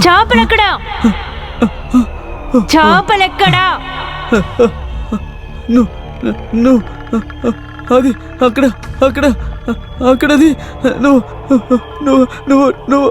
చేపలెక్కడా? చేపలెక్కడా? అది అక్కడ అక్కడ అక్కడది. నువ్వు నువ్వు నువ్వు నువ్వు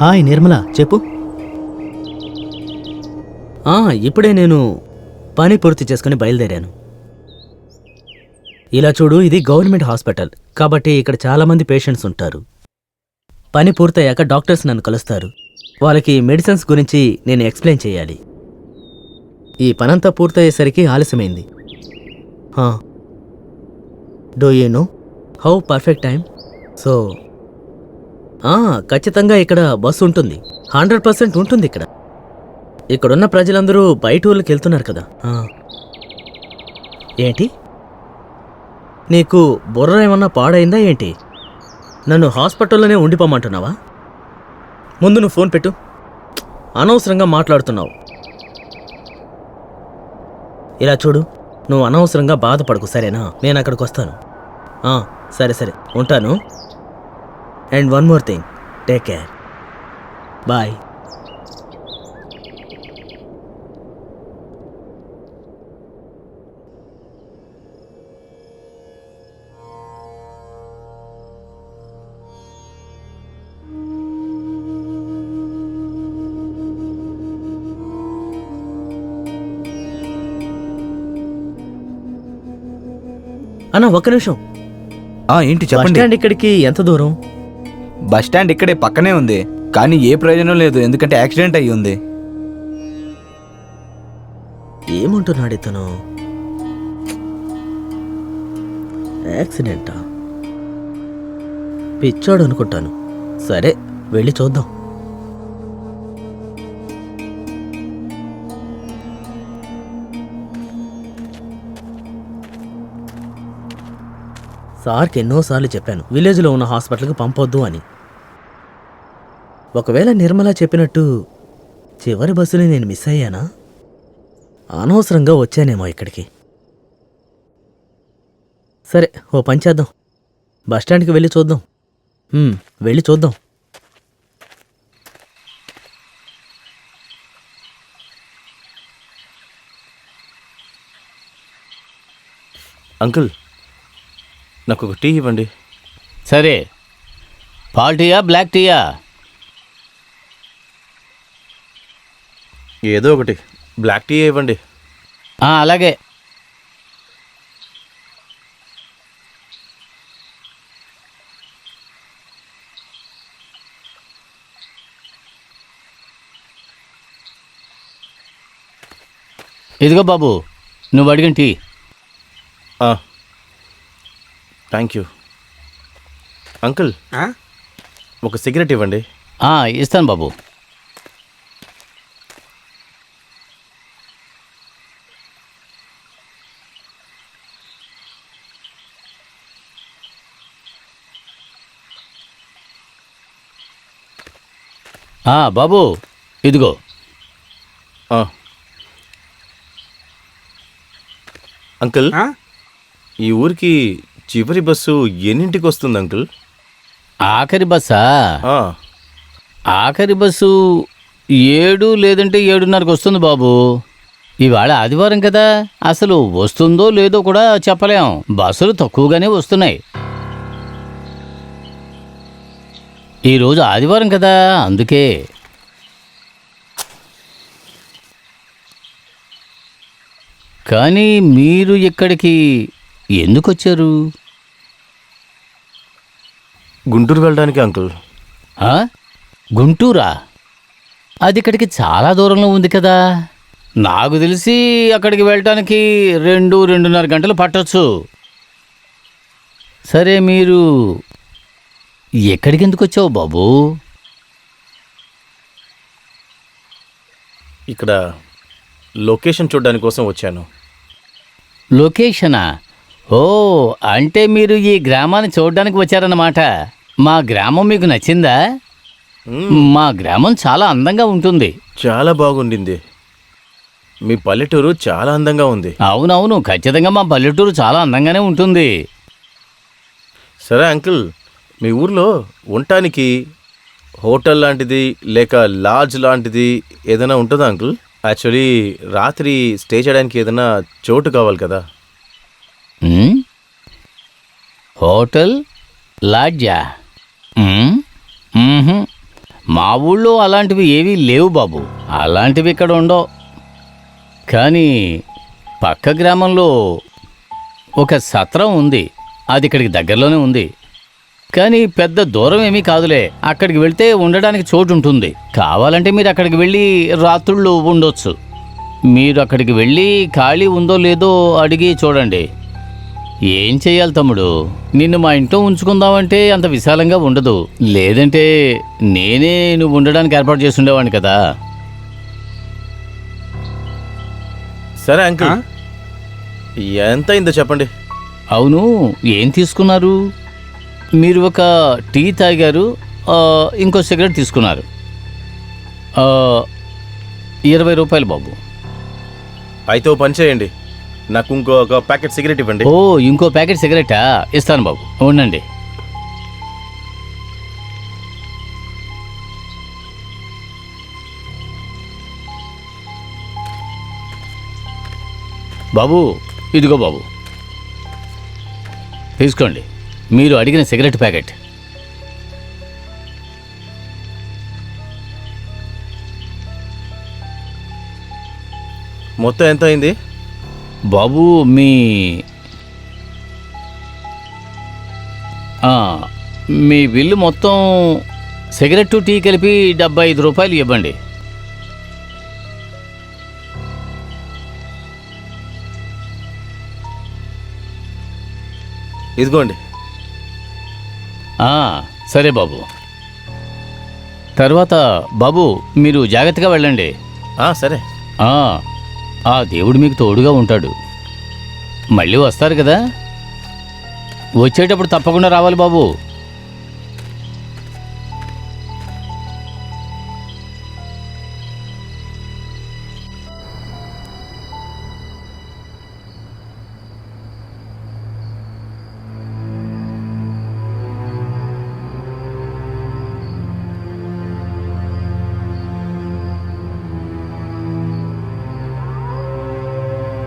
హాయ్ నిర్మల, చెప్పు. ఇప్పుడే నేను పని పూర్తి చేసుకుని బయలుదేరాను. ఇలా చూడు, ఇది గవర్నమెంట్ హాస్పిటల్ కాబట్టి ఇక్కడ చాలామంది పేషెంట్స్ ఉంటారు. పని పూర్తయ్యాక డాక్టర్స్ నన్ను కలుస్తారు. వాళ్ళకి మెడిసిన్స్ గురించి నేను ఎక్స్ప్లెయిన్ చేయాలి. ఈ పనంతా పూర్తయ్యేసరికి ఆలస్యమైంది. Do you know how perfect time? So ఖచ్చితంగా ఇక్కడ బస్సు ఉంటుంది, 100% ఉంటుంది. ఇక్కడున్న ప్రజలందరూ బయట ఊళ్ళకి వెళ్తున్నారు కదా. ఏంటి, నీకు బుర్ర ఏమన్నా పాడైందా ఏంటి? నన్ను హాస్పిటల్లోనే ఉండిపోమంటున్నావా? ముందు నువ్వు ఫోన్ పెట్టు. అనవసరంగా మాట్లాడుతున్నావు. ఇలా చూడు, నువ్వు అనవసరంగా బాధపడకు, సరేనా? నేను అక్కడికి వస్తాను. సరే సరే, ఉంటాను. And one more thing, take care. Bye. అన్న, ఒక్క నిమిషం. ఏంటి చెప్పండి. బస్ స్టాండ్ ఇక్కడికి ఎంత దూరం? బస్ స్టాండ్ ఇక్కడే పక్కనే ఉంది, కానీ ఏ ప్రయోజనం లేదు, ఎందుకంటే యాక్సిడెంట్ అయ్యి ఉంది. ఏమంటున్నాడు ఇతను? యాక్సిడెంటా? పిచ్చాడు అనుకుంటాను. సరే, వెళ్ళి చూద్దాం. సార్కి ఎన్నోసార్లు చెప్పాను విలేజ్లో ఉన్న హాస్పిటల్కి పంపొద్దు అని. ఒకవేళ నిర్మల చెప్పినట్టు చివరి బస్సుని నేను మిస్ అయ్యానా? అనవసరంగా వచ్చానేమో ఇక్కడికి. సరే, ఓ పని చేద్దాం, బస్టాండ్కి వెళ్ళి చూద్దాం. వెళ్ళి చూద్దాం. అంకుల్, నాకు ఒక టీ ఇవ్వండి. సరే, పాల్ టీయా బ్లాక్ టీయా? ఏదో ఒకటి, బ్లాక్ టీ ఇవ్వండి. అలాగే. ఇదిగో బాబు, నువ్వు అడిగిన టీ. Thank you. అంకుల్, ఒక సిగరెట్ ఇవ్వండి. ఇస్తాను బాబు. బాబు ఇదిగో. అంకుల్, ఈ ఊరికి చివరి బస్సు ఎన్నింటికి వస్తుంది అంకుల్? ఆఖరి బస్సా? ఆ, ఆఖరి బస్సు 7 లేదంటే 7:30కి వస్తుంది బాబు. ఇవాళ ఆదివారం కదా, అసలు వస్తుందో లేదో కూడా చెప్పలేం. బస్సులు తక్కువగానే వస్తున్నాయి. ఈరోజు ఆదివారం కదా, అందుకే. కానీ మీరు ఇక్కడికి ఎందుకు వచ్చారు? గుంటూరు వెళ్ళడానికి అంకుల్. గుంటూరా? అది ఇక్కడికి చాలా దూరంలో ఉంది కదా. నాకు తెలిసి అక్కడికి వెళ్ళటానికి 2-2:30 గంటలు పట్టొచ్చు. సరే, మీరు ఎక్కడికి ఎందుకు వచ్చావు బాబు? ఇక్కడ లొకేషన్ చూడడానికి కోసం వచ్చాను. లొకేషనా? అంటే మీరు ఈ గ్రామాన్ని చూడడానికి వచ్చారన్నమాట. మా గ్రామం మీకు నచ్చిందా? మా గ్రామం చాలా అందంగా ఉంటుంది. చాలా బాగుండింది. మీ పల్లెటూరు చాలా అందంగా ఉంది. అవునవును, ఖచ్చితంగా మా పల్లెటూరు చాలా అందంగానే ఉంటుంది. సరే అంకుల్, మీ ఊర్లో ఉండటానికి హోటల్ లాంటిది లేక లాడ్జ్ లాంటిది ఏదైనా ఉంటుందా అంకుల్? యాక్చువల్లీ రాత్రి స్టే చేయడానికి ఏదైనా చోటు కావాలి కదా. హోటల్, లాడ్జా? మా ఊళ్ళో అలాంటివి ఏవీ లేవు బాబు. అలాంటివి ఇక్కడ ఉండవు. కానీ పక్క గ్రామంలో ఒక సత్రం ఉంది. అది ఇక్కడికి దగ్గరలోనే ఉంది. కానీ పెద్ద దూరం ఏమీ కాదులే. అక్కడికి వెళ్తే ఉండడానికి చోటు ఉంటుంది. కావాలంటే మీరు అక్కడికి వెళ్ళి రాత్రుళ్ళు ఉండొచ్చు. మీరు అక్కడికి వెళ్ళి ఖాళీ ఉందో లేదో అడిగి చూడండి. ఏం చెయ్యాలి తమ్ముడు? నిన్ను మా ఇంట్లో ఉంచుకుందామంటే అంత విశాలంగా ఉండదు. లేదంటే నేనే నువ్వు ఉండడానికి ఏర్పాటు చేసి ఉండేవాడిని కదా. సరే అంకుల్, ఎంత అయిందో చెప్పండి. అవును, ఏం తీసుకున్నారు? మీరు ఒక టీ తాగారు, ఇంకో సిగరెట్ తీసుకున్నారు. 20 రూపాయలు బాబు. అయితే ఓ పని చేయండి, నాకు ఇంకొక ప్యాకెట్ సిగరెట్ ఇవ్వండి. ఇంకో ప్యాకెట్ సిగరెటా? ఇస్తాను బాబు, ఉండండి. బాబు ఇదిగో బాబు, తీసుకోండి మీరు అడిగిన సిగరెట్ ప్యాకెట్. మొత్తం ఎంత అయింది బాబు? మీ బిల్లు మొత్తం సిగరెట్టు టీ కలిపి 75 రూపాయలు ఇవ్వండి. ఇదిగోండి. సరే బాబు. తర్వాత బాబు మీరు జాగ్రత్తగా వెళ్ళండి. సరే. ఆ దేవుడు మీకు తోడుగా ఉంటాడు. మళ్ళీ వస్తారు కదా. వచ్చేటప్పుడు తప్పకుండా రావాలి బాబు.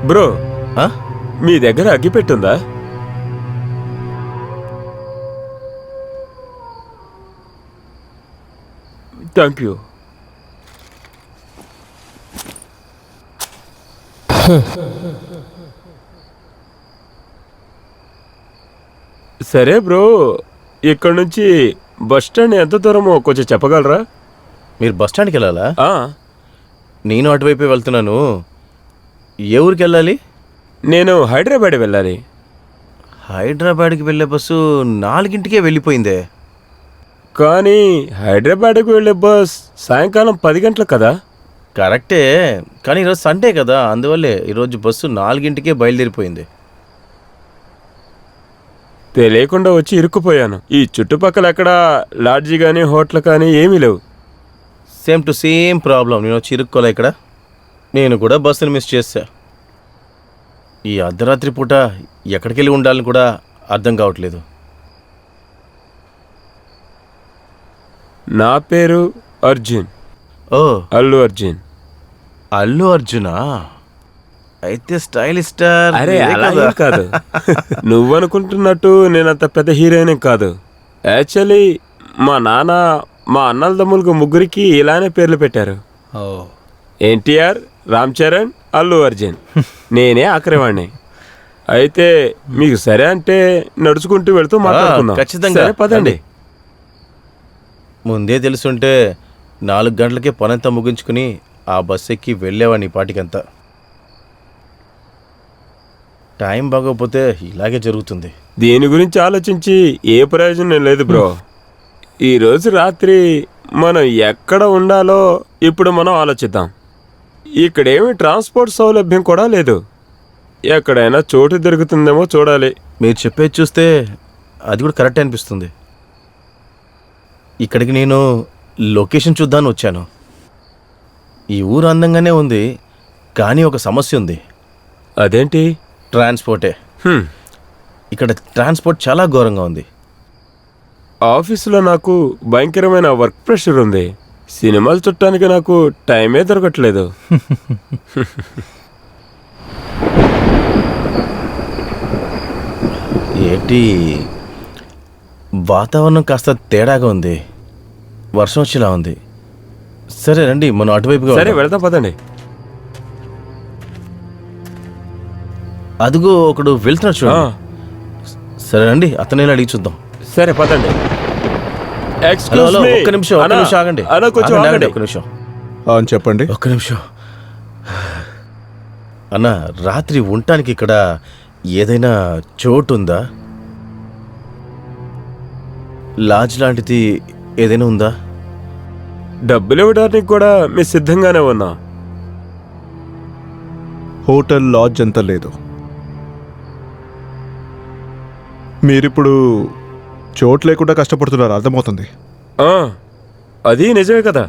బ్రో, ఆ? మీ దగ్గర అగ్గిపెట్టుందా? Thank you. సరే బ్రో, ఇక్కడ నుంచి బస్ స్టాండ్ ఎంత దూరమో కొంచెం చెప్పగలరా? మీరు బస్ స్టాండ్కి వెళ్ళాలా? ఆ, నేను అటువైపే వెళ్తున్నాను. ఏ ఊరికి వెళ్ళాలి? నేను హైదరాబాద్ వెళ్ళాలి. హైదరాబాద్కి వెళ్ళే బస్సు 4ంటికే వెళ్ళిపోయిందే. కానీ హైదరాబాద్కు వెళ్ళే బస్ సాయంకాలం 10 గంటలకు కదా? కరెక్టే, కానీ ఈరోజు సండే కదా, అందువల్లే ఈరోజు బస్సు 4ంటికే బయలుదేరిపోయింది. తెలియకుండా వచ్చి ఇరుక్కుపోయాను. ఈ చుట్టుపక్కల ఎక్కడ లాడ్జి కానీ హోటల్ కానీ ఏమీ లేవు. Same to same problem. నేను వచ్చి ఇరుక్కోలే ఇక్కడ. నేను కూడా బస్సుని మిస్ చేశా. ఈ అర్ధరాత్రి పూట ఎక్కడికి వెళ్ళి ఉండాలని కూడా అర్థం కావట్లేదు. నా పేరు అర్జున్, ఓ, అల్లు అర్జున్. అల్లు అర్జునా? అయితే స్టైలిష్ స్టార్. అరే మీరే అలా కదా? ఏం కాదు. నువ్వనుకుంటున్నట్టు నేనంత పెద్ద హీరోయిన్ కాదు. యాక్చువల్లీ మా నాన్న మా అన్నల తమ్ములకు ముగ్గురికి ఇలానే పేర్లు పెట్టారు. ఎన్టీఆర్, రామ్ చరణ్, అల్లు అర్జున్. నేనే ఆఖరివాణ్ణి. అయితే మీకు సరే అంటే నడుచుకుంటూ వెళ్తూ మాట్లాడుకుందాం. ఖచ్చితంగా. సరే పదండి. ముందే తెలుసుంటే 4 గంటలకే పనంతా ముగించుకుని ఆ బస్ ఎక్కి వెళ్ళేవాడిని పాటికంతా. టైం బాగోకపోతే ఇలాగే జరుగుతుంది. దీని గురించి ఆలోచించి ఏ ప్రయోజనం లేదు బ్రో. ఈరోజు రాత్రి మనం ఎక్కడ ఉండాలో ఇప్పుడు మనం ఆలోచిద్దాం. ఇక్కడేమి ట్రాన్స్పోర్ట్ సౌలభ్యం కూడా లేదు. ఎక్కడైనా చోటు దొరుకుతుందేమో చూడాలి. మీరు చెప్పేది చూస్తే అది కూడా కరెక్ట్ అనిపిస్తుంది. ఇక్కడికి నేను లొకేషన్ చూద్దామని వచ్చాను. ఈ ఊరు అందంగానే ఉంది, కానీ ఒక సమస్య ఉంది. అదేంటి? ట్రాన్స్పోర్టే. హ్మ్. ఇక్కడ ట్రాన్స్పోర్ట్ చాలా ఘోరంగా ఉంది. ఆఫీసులో నాకు భయంకరమైన వర్క్ ప్రెషర్ ఉంది. సినిమాలు చుట్టానికి నాకు టైమే దొరకట్లేదు. ఏంటి వాతావరణం కాస్త తేడాగా ఉంది. వర్షం వచ్చేలా ఉంది. సరే రండి, మనం అటువైపుగా సరే వెళ్దాం. వెళ్దాం పదండి. అదిగో ఒకడు వెళ్తున్నాడు ఆ, చూడండి. సరే రండి, అతనే అడిగి చూద్దాం. సరే పదండి. హలో ఎక్స్క్యూజ్ హలో, మీ. ఒక్క నిమిషం అన్నా, ఆగండి. అన్నా, కొంచెం ఆగండి, ఆగండి. ఒక్క నిమిషం. చెప్పండి. ఒక్క నిమిషం అన్న, రాత్రి ఉండటానికి ఇక్కడ ఏదైనా చోటు ఉందా? లాడ్జ్ లాంటిది ఏదైనా ఉందా? డబ్బులు ఇవ్వడానికి కూడా మీ సిద్ధంగానే ఉన్నా. హోటల్ లాడ్జ్ అంతా లేదు. మీరిప్పుడు చోటు లేకుండా కష్టపడుతున్నారు, అర్థమవుతుంది. ఆ, అది నిజమే కదా.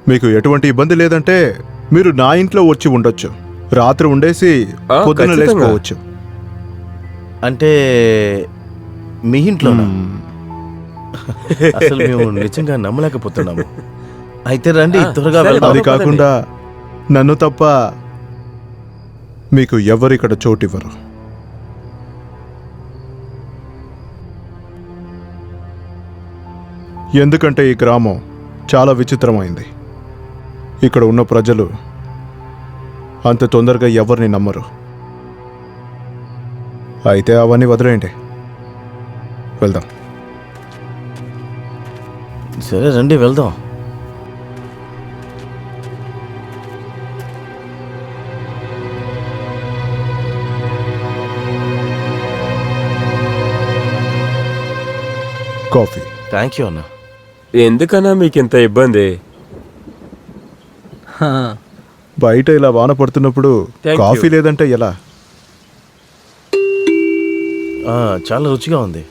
మీకు ఎటువంటి ఇబ్బంది లేదంటే మీరు నా ఇంట్లో వచ్చి ఉండొచ్చు. రాత్రి ఉండేసి పొద్దున ఖచ్చితంగా. లేచిపోవచ్చు. అంటే మీ ఇంట్లోనా? అసలు మేము నిజంగా నమ్మలేకపోతున్నాము. అయితే రండి, త్వరగా సరే, వెళ్దాం. అది కాకుండా నన్ను తప్ప మీకు ఎవరు ఇక్కడ చోటు ఇవ్వరు. ఎందుకంటే ఈ గ్రామం చాలా విచిత్రమైంది. ఇక్కడ ఉన్న ప్రజలు అంత తొందరగా ఎవరిని నమ్మరు. అయితే అవన్నీ వదిలేయండి, వెళ్దాం. సరే రండి, వెళ్దాం. కాఫీ. థ్యాంక్ యూ అన్న. ఎందుకన్నా మీకు ఇంత ఇబ్బంది? హా, బయట ఇలా వాన పడుతున్నప్పుడు Thank కాఫీ you. లేదంటే ఎలా? చాలా రుచిగా ఉంది.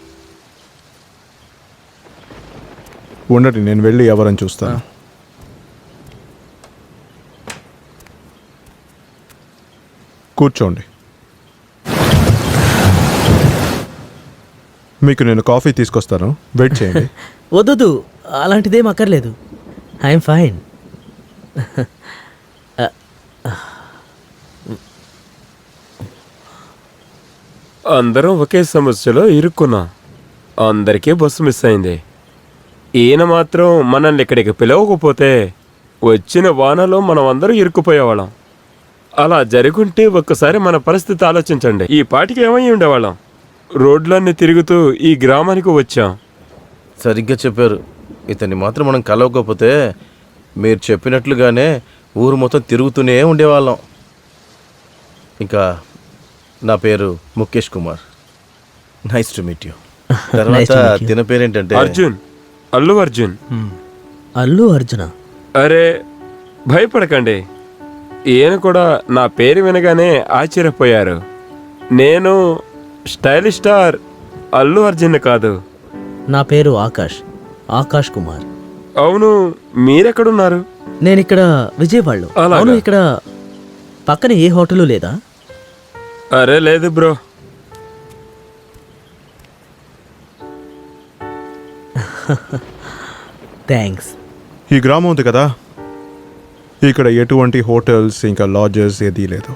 ఉండండి, నేను వెళ్ళి ఎవరని చూస్తాను. కూర్చోండి. మీకు నేను కాఫీ తీసుకొస్తాను, వెయిట్ చేయండి. వద్దు, అలాంటిదేం అక్కర్లేదు. I'm fine. అందరం ఒకే సమస్యలో ఇరుక్కున్నాం. అందరికీ బస్సు మిస్ అయింది. ఈయన మాత్రం మనల్ని ఇక్కడికి పిలవకపోతే వచ్చిన వానలో మనం అందరం ఇరుక్కుపోయేవాళ్ళం. అలా జరుగుంటే ఒక్కసారి మన పరిస్థితి ఆలోచించండి. ఈ పాటికి ఏమై ఉండేవాళ్ళం. రోడ్లన్నీ తిరుగుతూ ఈ గ్రామానికి వచ్చాం. సరిగ్గా చెప్పారు. ఇతన్ని మాత్రం మనం కలవకపోతే మీరు చెప్పినట్లుగానే ఊరు మొత్తం తిరుగుతూనే ఉండేవాళ్ళం. ఇంకా నా పేరు Mukesh Kumar. Nice to meet you. తర్వాత తిన పేరేంటంటే అర్జున్, అల్లు అర్జున్. అల్లు అర్జున? అరే భయపడకండి, ఈయన కూడా నా పేరు వినగానే ఆశ్చర్యపోయారు. నేను స్టైలిష్ స్టార్ అల్లు అర్జున్ కాదు. నా పేరు ఆకాష్ కుమార్. అవును, మీరెక్కడున్నారు? నేను ఇక్కడ విజయవాడలో. అలాగా? అవును, ఇక్కడ పక్కన ఏ హోటలు లేదా? అరే లేదు బ్రో. థ్యాంక్స్. ఈ గ్రామం ఉంది కదా, ఇక్కడ ఎటువంటి హోటల్స్ ఇంకా లాడ్జెస్ ఏదీ లేదు,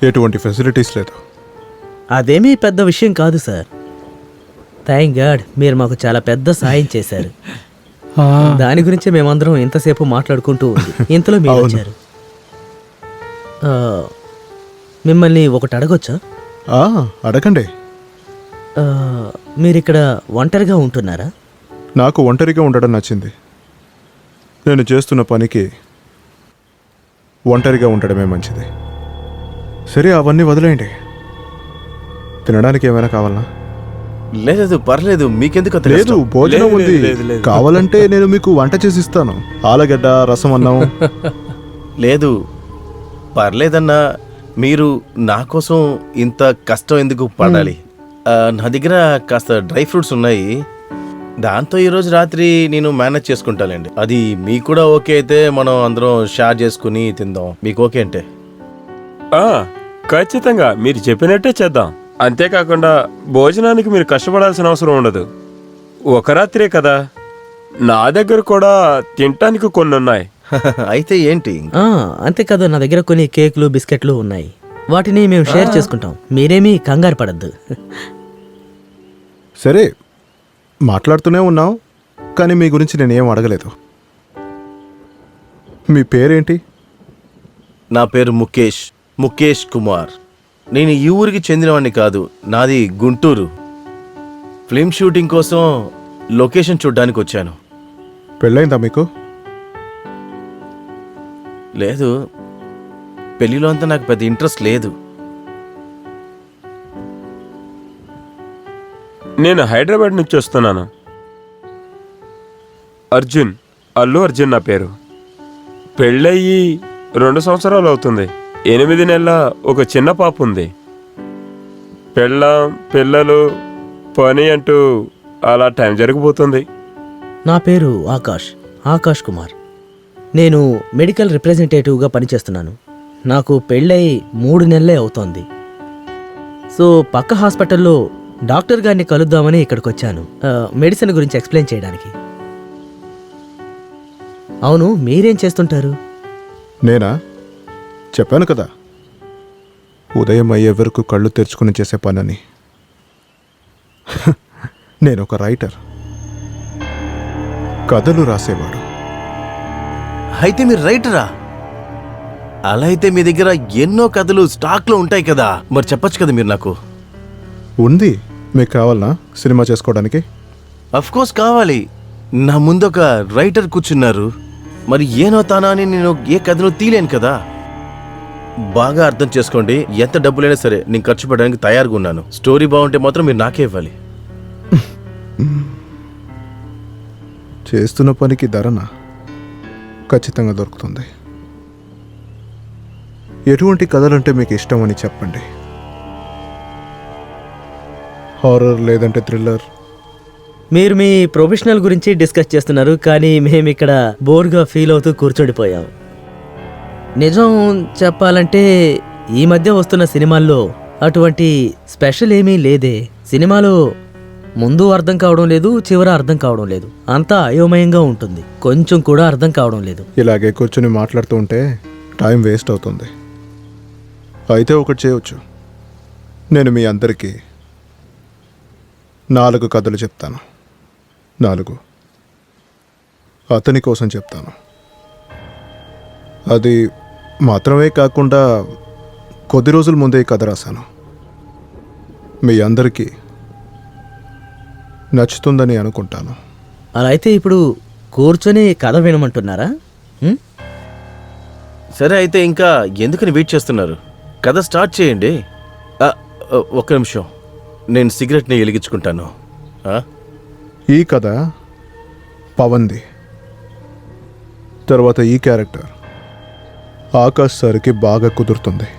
ఎటువంటి ఫెసిలిటీస్ లేదు. అదేమీ పెద్ద విషయం కాదు సార్. థ్యాంక్ గాడ్ మీరు మాకు చాలా పెద్ద సాయం చేశారు. దాని గురించి మేమందరం ఇంతసేపు మాట్లాడుకుంటూ ఉంది. ఇంతలో మీరు అవును. వచ్చారు. మిమ్మల్ని ఒకటి అడగొచ్చా? అడగండి. మీరిక్కడ ఒంటరిగా ఉంటున్నారా? నాకు ఒంటరిగా ఉండడం నచ్చింది. నేను చేస్తున్న పనికి ఒంటరిగా ఉండడమే మంచిది. సరే, అవన్నీ వదిలేయండి. తినడానికి ఏమైనా కావాలనా? లేదు పర్లేదు, మీకెందుకు అంత లేదు, కష్టం? భోజనం లేదు, ఉంది. లేదు, లేదు. కావాలంటే నేను మీకు వంట చేసి ఇస్తాను. ఆలుగడ్డ, రసం అన్నం. లేదు పర్లేదన్నా, మీరు నా కోసం ఇంత కష్టం ఎందుకు పడాలి? నా దగ్గర కాస్త డ్రై ఫ్రూట్స్ ఉన్నాయి, దాంతో ఈరోజు రాత్రి నేను మేనేజ్ చేసుకుంటానండి. అది మీకు కూడా ఓకే అయితే మనం అందరం షేర్ చేసుకుని తిందాం. మీకు ఓకే అంటే? ఖచ్చితంగా మీరు చెప్పినట్టే చేద్దాం. అంతేకాకుండా భోజనానికి మీరు కష్టపడాల్సిన అవసరం ఉండదు. ఒక రాత్రే కదా, నా దగ్గర కూడా తినటానికి కొన్ని ఉన్నాయి. అయితే ఏంటి? అంతేకాదు, నా దగ్గర కొన్ని కేకులు, బిస్కెట్లు ఉన్నాయి. వాటిని మేము షేర్ చేసుకుంటాం. మీరేమీ కంగారు పడద్దు. సరే, మాట్లాడుతూనే ఉన్నాం, కానీ మీ గురించి నేనేం అడగలేదు. మీ పేరేంటి? నా పేరు ముఖేష్ కుమార్. నేను ఈ ఊరికి చెందినవాడిని కాదు, నాది గుంటూరు. ఫిల్మ్ షూటింగ్ కోసం లొకేషన్ చూడ్డానికి వచ్చాను. పెళ్ళైందా మీకు? లేదు, పెళ్లిలో అంతా నాకు పెద్ద ఇంట్రెస్ట్ లేదు. నేను హైదరాబాద్ నుంచి వస్తున్నాను. అల్లు అర్జున్ నా పేరు. పెళ్ళయ్యి 2 సంవత్సరాలు అవుతుంది. 8 నెలల ఒక చిన్న పాప ఉంది. పిల్లలు పని అంటూ అలా టైం జరిగిపోతుంది. నా పేరు ఆకాష్ కుమార్. నేను మెడికల్ రిప్రజెంటేటివ్గా పనిచేస్తున్నాను. నాకు పెళ్ళై 3 నెలలే అవుతోంది. సో పక్క హాస్పిటల్లో డాక్టర్ గారిని కలుద్దామని ఇక్కడికి వచ్చాను, మెడిసిన్ గురించి ఎక్స్ప్లెయిన్ చేయడానికి. అవును, మీరేం చేస్తుంటారు? నేనా? చెప్పాను కదా, ఉదయం అయ్యే వరకు కళ్ళు తెరుచుకుని చేసే పనని. నేను ఒక రైటర్, కథలు రాసేవాడు. అయితే మీరు రైటరా? అలా అయితే మీ దగ్గర ఎన్నో కథలు స్టాక్లో ఉంటాయి కదా, మరి చెప్పొచ్చు కదా మీరు నాకు. ఉంది. మీకు కావాలనా సినిమా చేసుకోవడానికి? అఫ్ కోర్స్ కావాలి. నా ముందు ఒక రైటర్ కూర్చున్నారు, మరి ఏనో తానా అని నేను ఏ కథను తీలేను కదా. బాగా అర్థం చేసుకోండి, ఎంత డబ్బులైనా సరే నేను ఖర్చు పెట్టడానికి తయారుగా ఉన్నాను. స్టోరీ బాగుంటే మాత్రం మీరు నాకే ఇవ్వాలి. చేస్తున్న పనికి ధరనా? ఖచ్చితంగా దొరుకుతుంది. ఎటువంటి కథలంటే మీకు ఇష్టమని చెప్పండి. హారర్ లేదంటే థ్రిల్లర్. మీరు మీ ప్రొఫెషనల్ గురించి డిస్కస్ చేస్తున్నారు, కానీ మేము ఇక్కడ బోర్గా ఫీల్ అవుతూ కూర్చోడిపోయాం. నిజం చెప్పాలంటే ఈ మధ్య వస్తున్న సినిమాల్లో అటువంటి స్పెషల్ ఏమీ లేదే. సినిమాలో ముందు అర్థం కావడం లేదు, చివర అర్థం కావడం లేదు, అంతా అయోమయంగా ఉంటుంది, కొంచెం కూడా అర్థం కావడం లేదు. ఇలాగే కూర్చొని మాట్లాడుతూ ఉంటే టైం వేస్ట్ అవుతుంది. అయితే ఒకటి చేయవచ్చు, నేను మీ అందరికీ 4 కథలు చెప్తాను. 4 అతని కోసం చెప్తాను. అది మాత్రమే కాకుండా కొద్ది రోజుల ముందే ఈ కథ రాశాను. మీ అందరికీ నచ్చుతుందని అనుకుంటాను. అలా అయితే ఇప్పుడు కూర్చొని కథ వినమంటున్నారా? సరే అయితే ఇంకా ఎందుకని వెయిట్ చేస్తున్నారు? కథ స్టార్ట్ చేయండి. ఒక్క నిమిషం, నేను సిగరెట్ని వెలిగించుకుంటాను. ఈ కథ పవన్ది. తర్వాత ఈ క్యారెక్టర్ ఆకాష్ సార్కి బాగా కుదురుతుంది.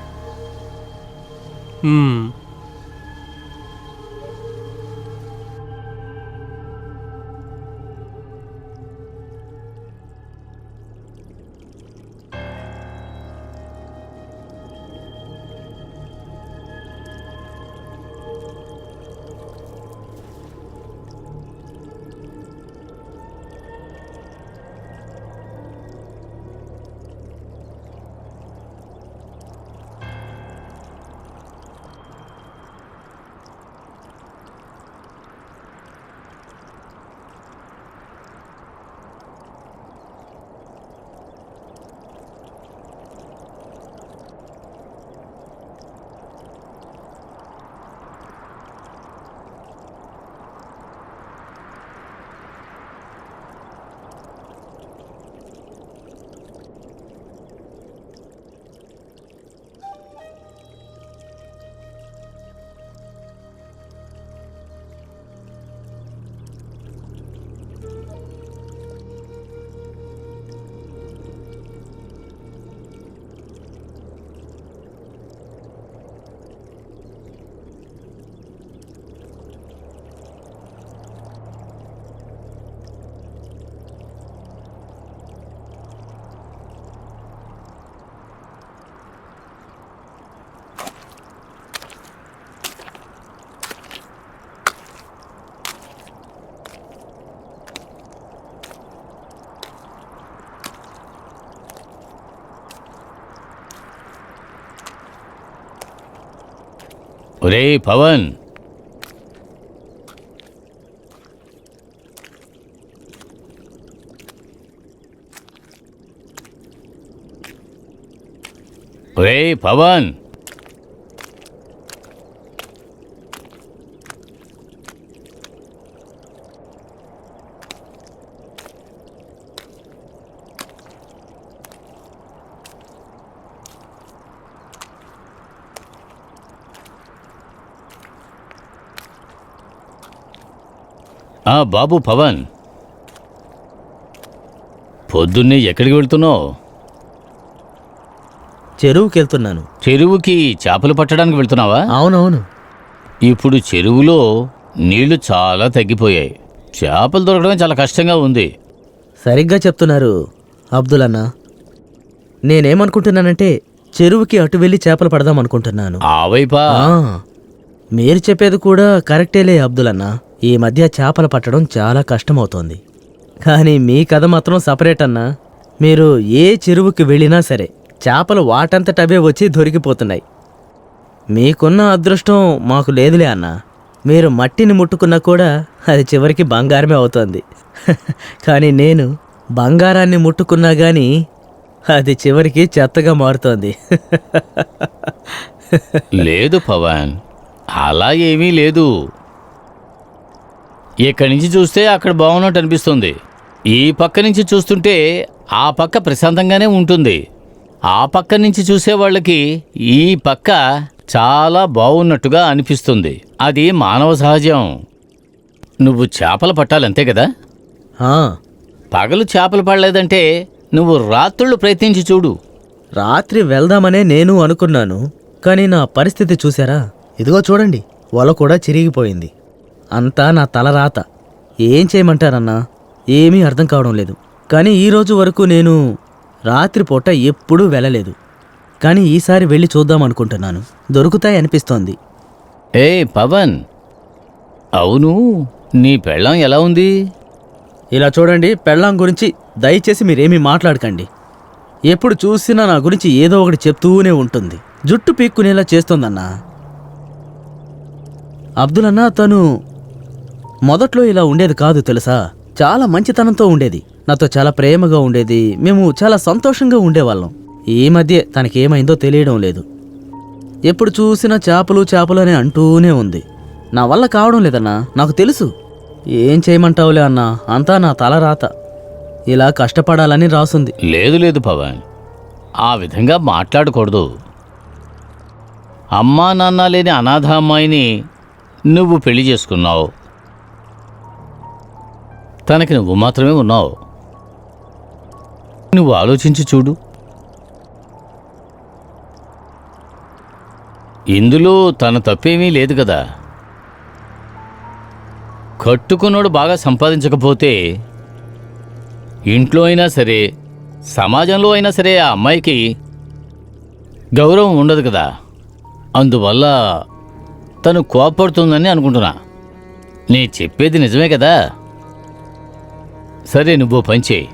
ఒరే పవన్, ఒరే పవన్, బాబు పవన్, పొద్దున్నే ఎక్కడికి వెళ్తున్నావు? చెరువుకి వెళ్తున్నాను. చెరువుకి చేపలు పట్టడానికి వెళ్తున్నావా? అవునవును. ఇప్పుడు చెరువులో నీళ్లు చాలా తగ్గిపోయాయి, చేపలు దొరకడం చాలా కష్టంగా ఉంది. సరిగ్గా చెప్తున్నారు అబ్దుల్ అన్న. నేనేమనుకుంటున్నానంటే చెరువుకి అటు వెళ్ళి చేపలు పడదాం అనుకుంటున్నాను. ఆ వైపా? మీరు చెప్పేది కూడా కరెక్టేలే అబ్దుల్ అన్న. ఈ మధ్య చేపలు పట్టడం చాలా కష్టమవుతోంది. కానీ మీ కథ మాత్రం సపరేట్ అన్నా. మీరు ఏ చెరువుకి వెళ్ళినా సరే చేపలు వాటంతటవే వచ్చి దొరికిపోతున్నాయి. మీకున్న అదృష్టం మాకు లేదులే అన్న. మీరు మట్టిని ముట్టుకున్నా కూడా అది చివరికి బంగారమే అవుతోంది. కానీ నేను బంగారాన్ని ముట్టుకున్నా కానీ అది చివరికి చెత్తగా మారుతోంది. లేదు పవన్, అలా ఏమీ లేదు. ఇక్కడి నుంచి చూస్తే అక్కడ బాగున్నట్టు అనిపిస్తుంది, ఈ పక్క నుంచి చూస్తుంటే ఆ పక్క ప్రశాంతంగానే ఉంటుంది. ఆ పక్క నుంచి చూసే వాళ్ళకి ఈ పక్క చాలా బాగున్నట్టుగా అనిపిస్తుంది. అది మానవ సహజం. నువ్వు చేపలు పట్టాలంతే కదా? పగలు చేపలు పడలేదంటే నువ్వు రాత్రుళ్ళు ప్రయత్నించి చూడు. రాత్రి వెళ్దామనే నేను అనుకున్నాను, కానీ నా పరిస్థితి చూసారా? ఇదిగో చూడండి, వల కూడా చిరిగిపోయింది. అంతా నా తల రాత. ఏం చేయమంటారన్నా, ఏమీ అర్థం కావడం లేదు. కానీ ఈ రోజు వరకు నేను రాత్రిపూట ఎప్పుడూ వెళ్ళలేదు. కానీ ఈసారి వెళ్ళి చూద్దాం అనుకుంటున్నాను. దొరుకుతాయి అనిపిస్తోంది. ఏ పవన్, అవును, నీ పెళ్ళం ఎలా ఉంది? ఇలా చూడండి, పెళ్ళాం గురించి దయచేసి మీరేమీ మాట్లాడకండి. ఎప్పుడు చూసినా నా గురించి ఏదో ఒకటి చెప్తూనే ఉంటుంది. జుట్టు పీక్కునేలా చేస్తోందన్నా. అబ్దుల్ అన్నా, తను మొదట్లో ఇలా ఉండేది కాదు తెలుసా. చాలా మంచితనంతో ఉండేది, నాతో చాలా ప్రేమగా ఉండేది. మేము చాలా సంతోషంగా ఉండేవాళ్ళం. ఈ మధ్య తనకేమైందో తెలియడం లేదు. ఎప్పుడు చూసినా చేపలు చేపలు అని అంటూనే ఉంది. నా వల్ల కావడం లేదన్నా, నాకు తెలుసు. ఏం చేయమంటావులే అన్నా, అంతా నా తల రాత. ఇలా కష్టపడాలని రాసుంది. లేదు లేదు పవన్, ఆ విధంగా మాట్లాడకూడదు. అమ్మా నాన్న లేని అనాథ అమ్మాయిని నువ్వు పెళ్లి చేసుకున్నావు. తనకి నువ్వు మాత్రమే ఉన్నావు. నువ్వు ఆలోచించి చూడు. ఇందులో తన తప్పేమీ లేదు కదా. కట్టుకున్నోడు బాగా సంపాదించకపోతే ఇంట్లో అయినా సరే, సమాజంలో అయినా సరే ఆ అమ్మాయికి గౌరవం ఉండదు కదా. అందువల్ల తను కోపడుతుందని అనుకుంటున్నా. నీ చెప్పేది నిజమే కదా. సరే, నువ్వు పంచేయి.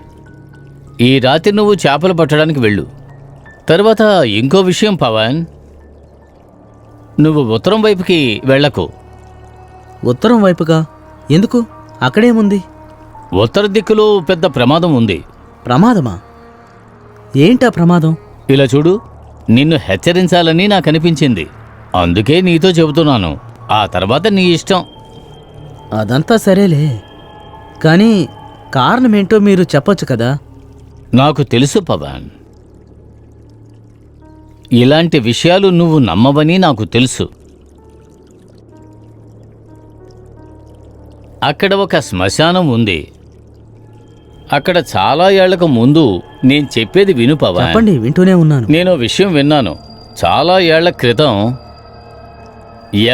ఈ రాత్రి నువ్వు చేపలు పట్టడానికి వెళ్ళు. తర్వాత ఇంకో విషయం పవన్, నువ్వు ఉత్తరం వైపుకి వెళ్ళకు. ఉత్తరం వైపుగా ఎందుకు? అక్కడేముంది? ఉత్తర దిక్కులో పెద్ద ప్రమాదం ఉంది. ప్రమాదమా? ఏంటా ప్రమాదం? ఇలా చూడు, నిన్ను హెచ్చరించాలని నాకు అనిపించింది, అందుకే నీతో చెబుతున్నాను. ఆ తర్వాత నీ ఇష్టం. అదంతా సరేలే, కానీ కారణమేంటో మీరు చెప్పొచ్చు కదా. నాకు తెలుసు పవన్, ఇలాంటి విషయాలు నువ్వు నమ్మవని నాకు తెలుసు. అక్కడ ఒక శ్మశానం ఉంది. అక్కడ చాలా ఏళ్లకు ముందు, నేను చెప్పేది విను పవన్. చెప్పండి, వింటూనే ఉన్నాను. నేను విషయం విన్నాను. చాలా ఏళ్ల క్రితం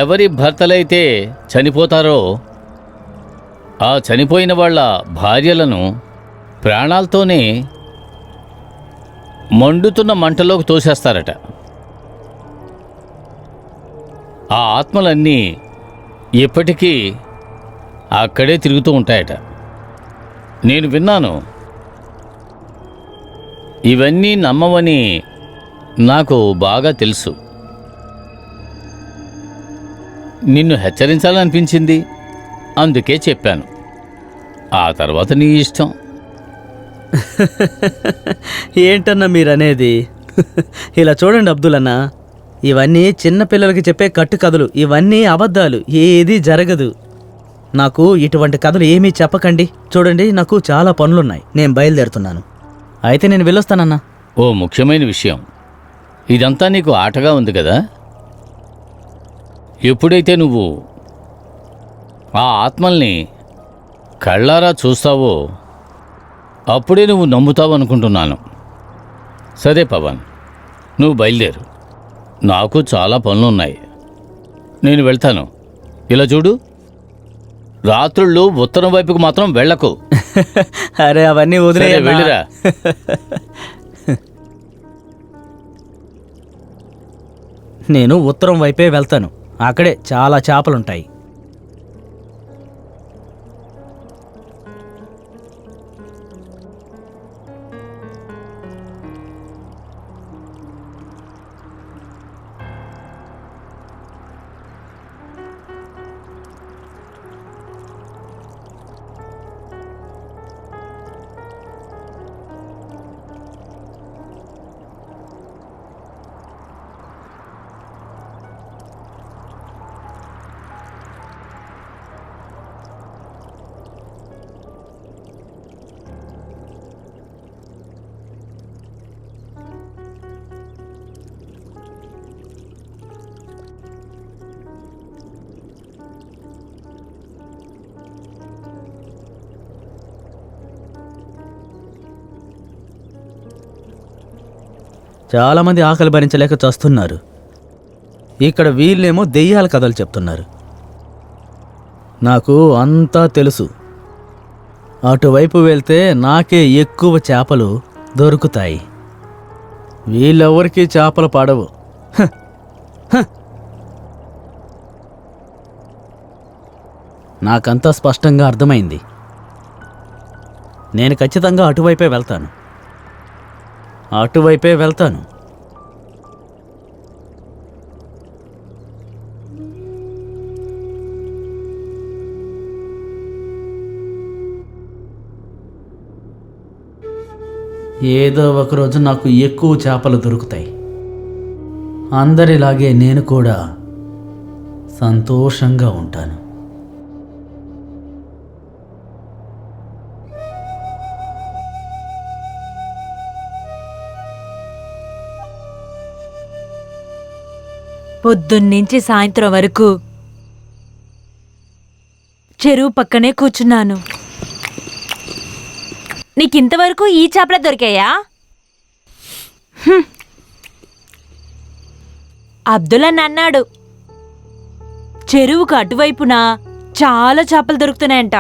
ఎవరి భర్తలైతే చనిపోతారో ఆ చనిపోయిన వాళ్ళ భార్యలను ప్రాణాలతోనే మండుతున్న మంటలోకి తోసేస్తారట. ఆ ఆత్మలన్నీ ఇప్పటికీ అక్కడే తిరుగుతూ ఉంటాయట. నేను విన్నాను. ఇవన్నీ నమ్మవని నాకు బాగా తెలుసు. నిన్ను హెచ్చరించాలనిపించింది, అందుకే చెప్పాను. ఆ తర్వాత నీ ఇష్టం. ఏంటన్నా మీరనేది? ఇలా చూడండి అబ్దుల్ అన్న, ఇవన్నీ చిన్న పిల్లలకి చెప్పే కట్టు కథలు. ఇవన్నీ అబద్ధాలు, ఏదీ జరగదు. నాకు ఇటువంటి కథలు ఏమీ చెప్పకండి. చూడండి, నాకు చాలా పనులున్నాయి, నేను బయలుదేరుతున్నాను. అయితే నేను వెళ్ళొస్తానన్నా. ఓ ముఖ్యమైన విషయం, ఇదంతా నీకు ఆటగా ఉంది కదా. ఎప్పుడైతే నువ్వు ఆ ఆత్మల్ని కళ్ళారా చూస్తావో అప్పుడే నువ్వు నమ్ముతావు అనుకుంటున్నాను. సరే పవన్, నువ్వు బయలుదేరు. నాకు చాలా పనులున్నాయి, నేను వెళ్తాను. ఇలా చూడు, రాత్రుళ్ళు ఉత్తరం వైపుకు మాత్రం వెళ్ళకు. అరే అవన్నీ వదిలే, సరే, వెళ్ళిరా. నేను ఉత్తరం వైపే వెళ్తాను. అక్కడే చాలా చేపలుంటాయి. చాలామంది ఆకలి భరించలేక చస్తున్నారు. ఇక్కడ వీళ్ళేమో దెయ్యాల కథలు చెప్తున్నారు. నాకు అంతా తెలుసు. అటువైపు వెళ్తే నాకే ఎక్కువ చేపలు దొరుకుతాయి. వీళ్ళెవరికీ చేపలు పడవు. హ! హ! నాకంతా స్పష్టంగా అర్థమైంది. నేను ఖచ్చితంగా అటువైపే వెళ్తాను. అటువైపే వెళ్తాను. ఏదో ఒకరోజు నాకు ఎక్కువ చేపలు దొరుకుతాయి. అందరిలాగే నేను కూడా సంతోషంగా ఉంటాను. పొద్దున్నుంచి సాయంత్రం వరకు చెరువు పక్కనే కూర్చున్నాను. నీకింతవరకు ఈ చేపలు దొరికాయా? అబ్దుల్ అని అన్నాడు, చెరువుకు అటువైపున చాలా చేపలు దొరుకుతున్నాయంట.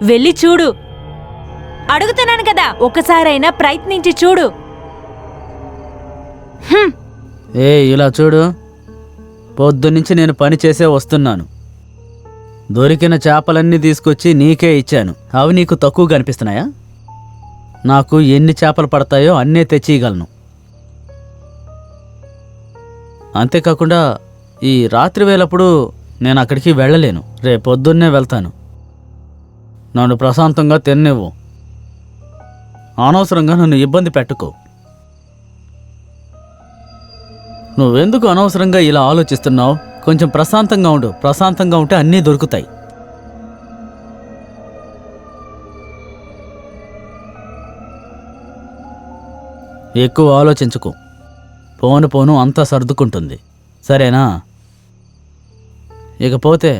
వెళ్ళి చూడు. అడుగుతున్నాను కదా, ఒకసారైనా ప్రయత్నించి చూడు. ఇలా చూడు, పొద్దున్నుంచి నేను పని చేసే వస్తున్నాను. దొరికిన చేపలన్నీ తీసుకొచ్చి నీకే ఇచ్చాను. అవి నీకు తక్కువగా అనిపిస్తున్నాయా? నాకు ఎన్ని చేపలు పడతాయో అన్నే తెచ్చియగలను. అంతేకాకుండా ఈ రాత్రి వేళప్పుడు నేను అక్కడికి వెళ్ళలేను. రేపొద్దున్నే వెళ్తాను. నన్ను ప్రశాంతంగా తిన్నివ్వు. అనవసరంగా నన్ను ఇబ్బంది పెట్టుకో. నువ్వెందుకు అనవసరంగా ఇలా ఆలోచిస్తున్నావు? కొంచెం ప్రశాంతంగా ఉండు. ప్రశాంతంగా ఉంటే అన్నీ దొరుకుతాయి. ఎక్కువ ఆలోచించుకో. పోను పోను అంతా సర్దుకుంటుంది. సరేనా? ఇకపోతే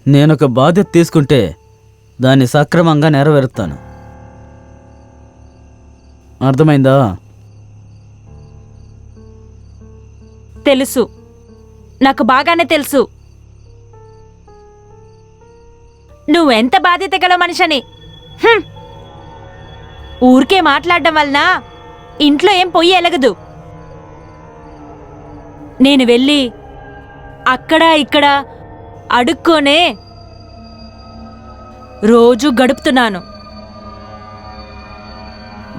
నేనొక బాధ్యత తీసుకుంటే దాన్ని సక్రమంగా నెరవేరుస్తాను. అర్థమైందా? తెలుసు, నాకు బాగానే తెలుసు నువ్వెంత బాధ్యత గల మనిషని. ఊరికే మాట్లాడడం వలన ఇంట్లో ఏం పొయ్యి ఎలగదు. నేను వెళ్ళి అక్కడ ఇక్కడ అడుక్కోనే రోజు గడుపుతున్నాను.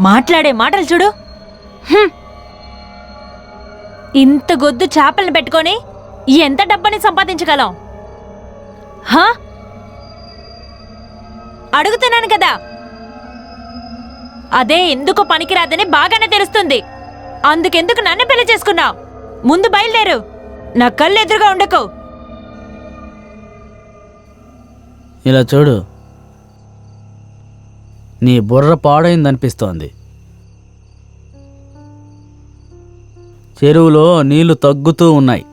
మాట్లాడే మాటలు చూడు. ఇంత గొద్దు చేపలను పెట్టుకొని ఎంత డబ్బని సంపాదించగలం? అడుగుతున్నాను కదా. అదే ఎందుకు పనికిరాదని బాగానే తెలుస్తుంది. అందుకెందుకు నన్ను పెళ్లి చేసుకున్నావు? ముందు బయలుదేరు. నా కళ్ళు ఎదురుగా ఉండకు. ఇలా చూడు, నీ బుర్ర పాడైందనిపిస్తోంది. చెరువులో నీళ్లు తగ్గుతూ ఉన్నాయి.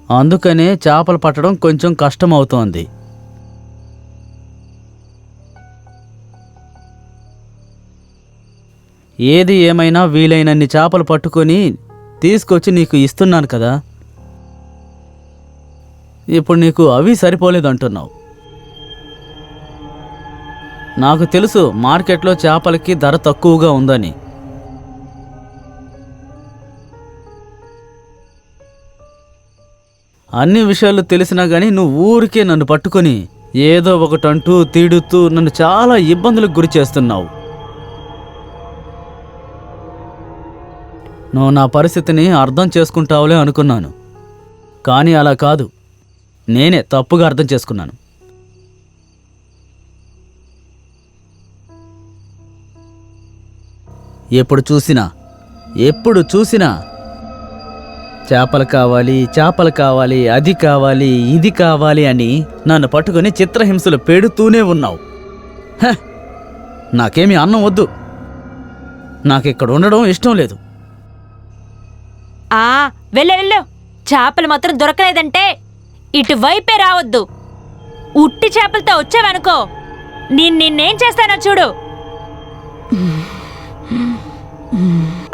అందుకనే చేపలు పట్టడం కొంచెం కష్టమవుతోంది. ఏది ఏమైనా వీలైనన్ని చేపలు పట్టుకొని తీసుకొచ్చి నీకు ఇస్తున్నాను కదా. ఇప్పుడు నీకు అవి సరిపోలేదంటున్నావు. నాకు తెలుసు మార్కెట్లో చేపలకి ధర తక్కువగా ఉందని. అన్ని విషయాలు తెలిసినా కానీ నువ్వు ఊరికే నన్ను పట్టుకొని ఏదో ఒకటంటూ తిడుతూ నన్ను చాలా ఇబ్బందులకు గురి చేస్తున్నావు. నువ్వు నా పరిస్థితిని అర్థం చేసుకుంటావులే అనుకున్నాను, కానీ అలా కాదు. నేనే తప్పుగా అర్థం చేసుకున్నాను. ఎప్పుడు చూసినా చేపలు కావాలి, చేపలు కావాలి, అది కావాలి, ఇది కావాలి అని నన్ను పట్టుకొని చిత్రహింసలు పెడుతూనే ఉన్నావు. నాకేమీ అన్నం వద్దు. నాకిక్కడ ఉండడం ఇష్టం లేదు. వెళ్ళు. చేపలు మాత్రం దొరకలేదంటే ఇటువైపే రావద్దు. ఉట్టి చేపలతో వచ్చావనుకో, నిన్నేం చేస్తానో చూడు.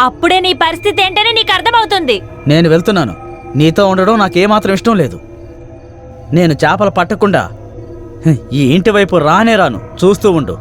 అప్పుడే నీ పరిస్థితి ఏంటని నీకు అర్థమవుతుంది. నేను వెళ్తున్నాను. నీతో ఉండడం నాకేమాత్రం ఇష్టం లేదు. నేను చేపలు పట్టకుండా ఈ ఇంటి వైపు రానే రాను. చూస్తూ ఉండు.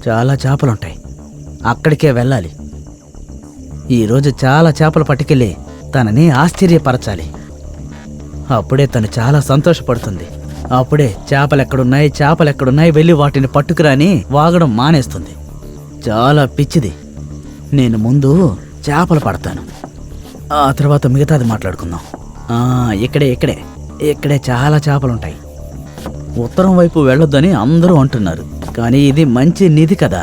చాలా చేపలుంటాయి. అక్కడికే వెళ్ళాలి. ఈరోజు చాలా చేపలు పట్టుకెళ్ళి తనని ఆశ్చర్యపరచాలి. అప్పుడే తను చాలా సంతోషపడుతుంది. అప్పుడే చేపలెక్కడున్నాయి వెళ్ళి వాటిని పట్టుకురాని వాగడం మానేస్తుంది. చాలా పిచ్చిది. నేను ముందు చేపలు పడతాను, ఆ తర్వాత మిగతాది మాట్లాడుకుందాం. ఇక్కడే చాలా చేపలుంటాయి. ఉత్తరం వైపు వెళ్ళొద్దని అందరూ అంటున్నారు, కానీ ఇది మంచి నిధి కదా.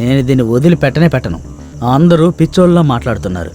నేను దీన్ని వదిలిపెట్టను. అందరూ పిచ్చోళ్ళలా మాట్లాడుతున్నారు.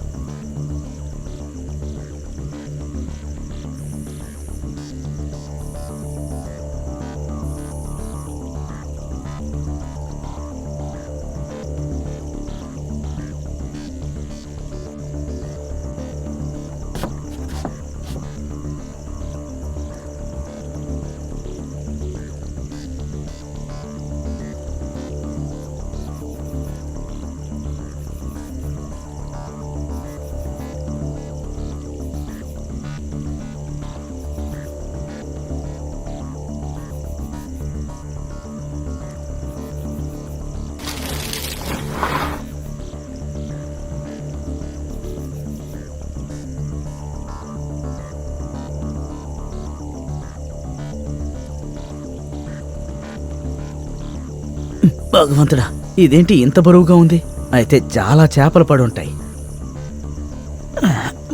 భగవంతుడా, ఇదేంటి ఇంత బరువుగా ఉంది? అయితే చాలా చేపలు పడి ఉంటాయి.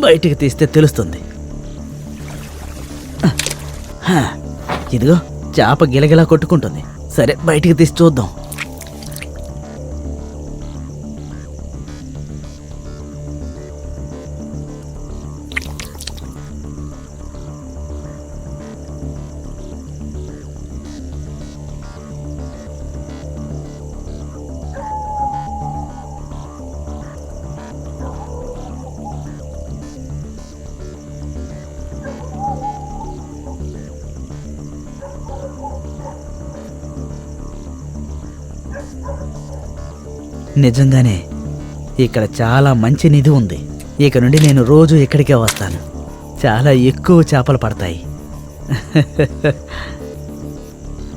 బయటికి తీస్తే తెలుస్తుంది. ఇదిగో చేప గిలగిలా కొట్టుకుంటుంది. సరే, బయటికి తీసి చూద్దాం. నిజంగానే ఇక్కడ చాలా మంచి నిధి ఉంది. ఇక నుండి నేను రోజు ఇక్కడికే వస్తాను. చాలా ఎక్కువ చేపలు పడతాయి.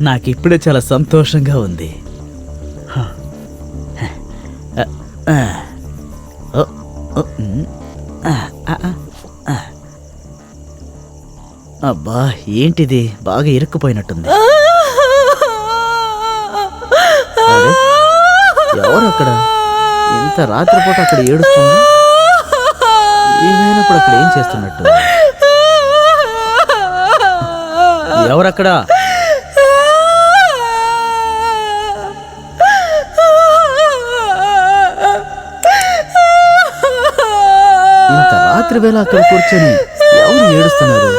నాకిప్పుడే చాలా సంతోషంగా ఉంది. అబ్బా, ఏంటిది? బాగా ఇరుక్కుపోయినట్టుంది. అరే, ఎవరు అక్కడ? ఇంత రాత్రిపూట అక్కడ ఏడుస్తుంది. ఏమైనప్పుడు అక్కడ ఏం చేస్తున్నట్టు? ఎవరక్కడ? ఇంత రాత్రి వేళ అక్కడ కూర్చొని ఎవరు ఏడుస్తున్నారు?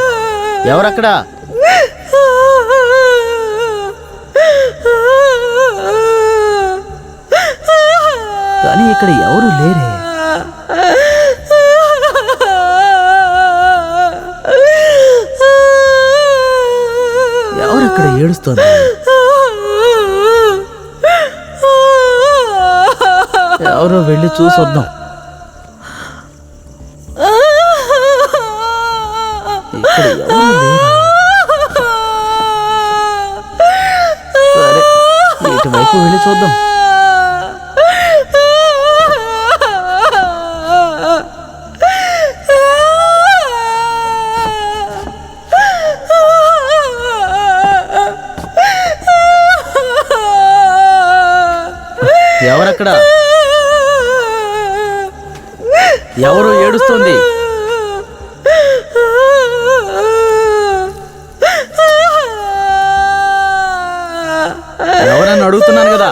ఎవరక్కడ? కానీ ఇక్కడ ఎవరు లేరే. ఎవరక్కడ ఏడుస్తోంది? ఎవరో వెళ్ళి చూసొద్దాం. ఇక్కడ ఎవరు లేరు. సరే, ఇటువైపు వెళ్ళి చూద్దాం. ఎవరక్కడ? ఎవరు ఏడుస్తుంది? ఎవరని అడుగుతున్నాను కదా.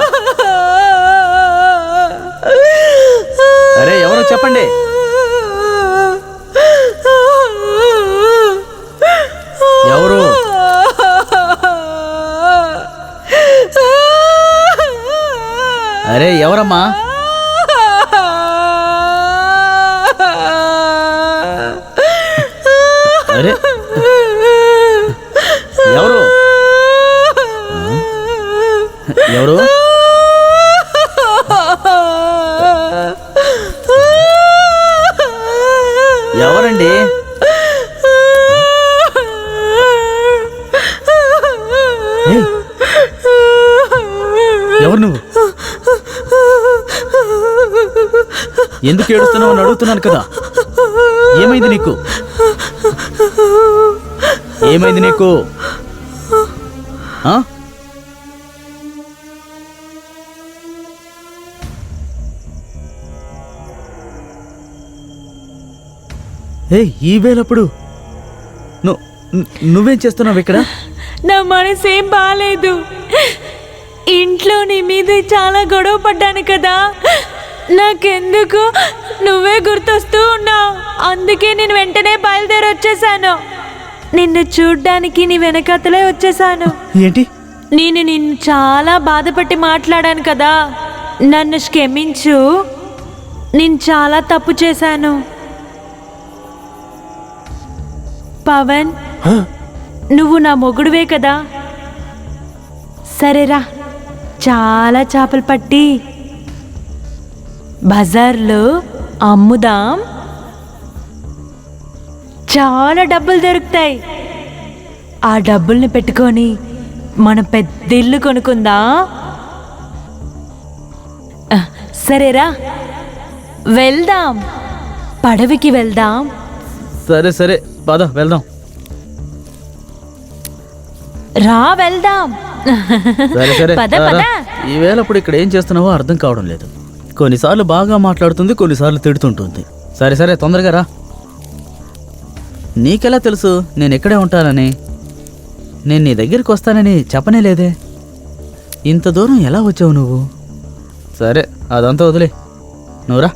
అరే, ఎవరో చెప్పండి. ఎవరు? అరే, ఎవరమ్మా? అరే, ఎవరు? ఎవరు? ఎవరండి? ఎవరు నువ్వు? ఎందుకు ఏడుస్తున్నావు అని అడుగుతున్నాను కదా. ఏమైంది నీకు? ఏమైంది నీకు? ఆ? ఏయ్, ఈ వేళప్పుడు నువ్వేం చేస్తున్నావు ఇక్కడ? నా మనసేం బాలేదు. ఇంట్లో నీ మీద చాలా గొడవ పడ్డాను కదా, నాకెందుకు నువ్వే గుర్తొస్తూ ఉన్నావు. అందుకే నేను వెంటనే బయలుదేరి వచ్చేసాను. నిన్ను చూడ్డానికి నీ వెనకతలే వచ్చేసాను. ఏంటి? నేను నిన్ను చాలా బాధపట్టి మాట్లాడాను కదా, నన్ను క్షమించు. నేను చాలా తప్పు చేశాను. పవన్, నువ్వు నా మొగుడువే కదా. సరేరా, చాలా చేపలు పట్టి బజార్లో అమ్ముదాం. చాలా డబ్బులు దొరుకుతాయి. ఆ డబ్బుల్ని పెట్టుకొని మనం పెద్ద ఇల్లు కొనుక్కుందాం. సరేరా, వెళ్దాం. పడవికి వెళ్దాం. సరే సరే, పద వెళ్దాం. రా, వెళ్దాం. సరే సరే, పద పద. ఈవేళప్పుడు ఇక్కడ ఏం చేస్తున్నావో అర్థం కావడం లేదు. కొన్నిసార్లు బాగా మాట్లాడుతుంది, కొన్నిసార్లు తిడుతుంటుంది. సరే సరే, తొందరగా రా. నీకెలా తెలుసు నేను ఇక్కడే ఉంటానని? నేను నీ దగ్గరికి వస్తానని చెప్పనే లేదే. ఇంత దూరం ఎలా వచ్చావు నువ్వు? సరే, అదంతా వదిలే, నువ్వురా.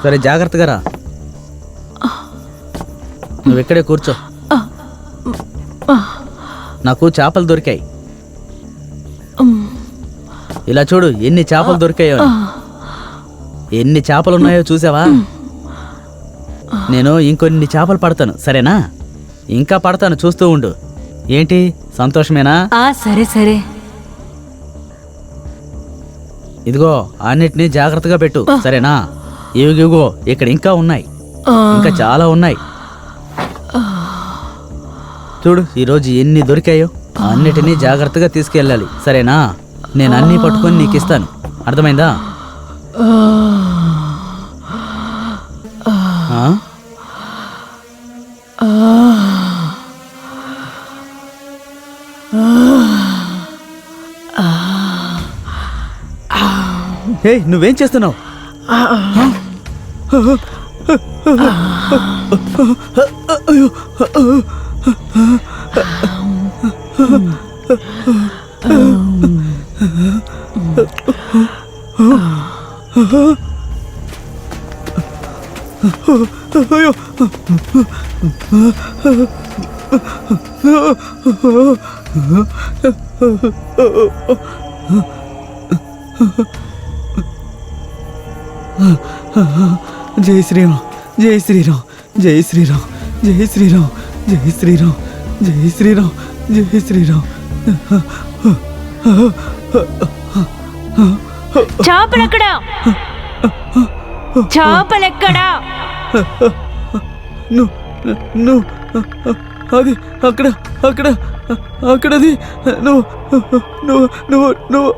సరే, జాగ్రత్తగా రా. నువ్వు ఇక్కడే కూర్చో. నాకు చేపలు దొరికాయి. ఇలా చూడు, ఎన్ని చేపలు దొరికాయో. ఎన్ని చేపలు ఉన్నాయో చూసావా? నేను ఇంకొన్ని చేపలు పడతాను, సరేనా? ఇంకా పడతాను, చూస్తూ ఉండు. ఏంటి, సంతోషమేనా? సరే సరే. ఇదిగో, అన్నిటినీ జాగ్రత్తగా పెట్టు, సరేనా? ఇవిగో, ఇక్కడ ఇంకా ఉన్నాయి, ఇంకా చాలా ఉన్నాయి. చూడు, ఈరోజు ఎన్ని దొరికాయో. అన్నిటినీ జాగ్రత్తగా తీసుకెళ్ళాలి, సరేనా? నేను అన్నీ పట్టుకొని నీకు ఇస్తాను, అర్థమైందా? హే, నువ్వేం చేస్తున్నావు? జై శ్రీరామ్, జై శ్రీరామ్, జై శ్రీరామ్, జై శ్రీరామ్, జై శ్రీరామ్, జై శ్రీరామ్, జై శ్రీరామ్. చేపలెక్కడా? చేపలెక్కడా? అది అక్కడ అక్కడ అక్కడది. నువ్వు నువ్వు నువ్వు నువ్వు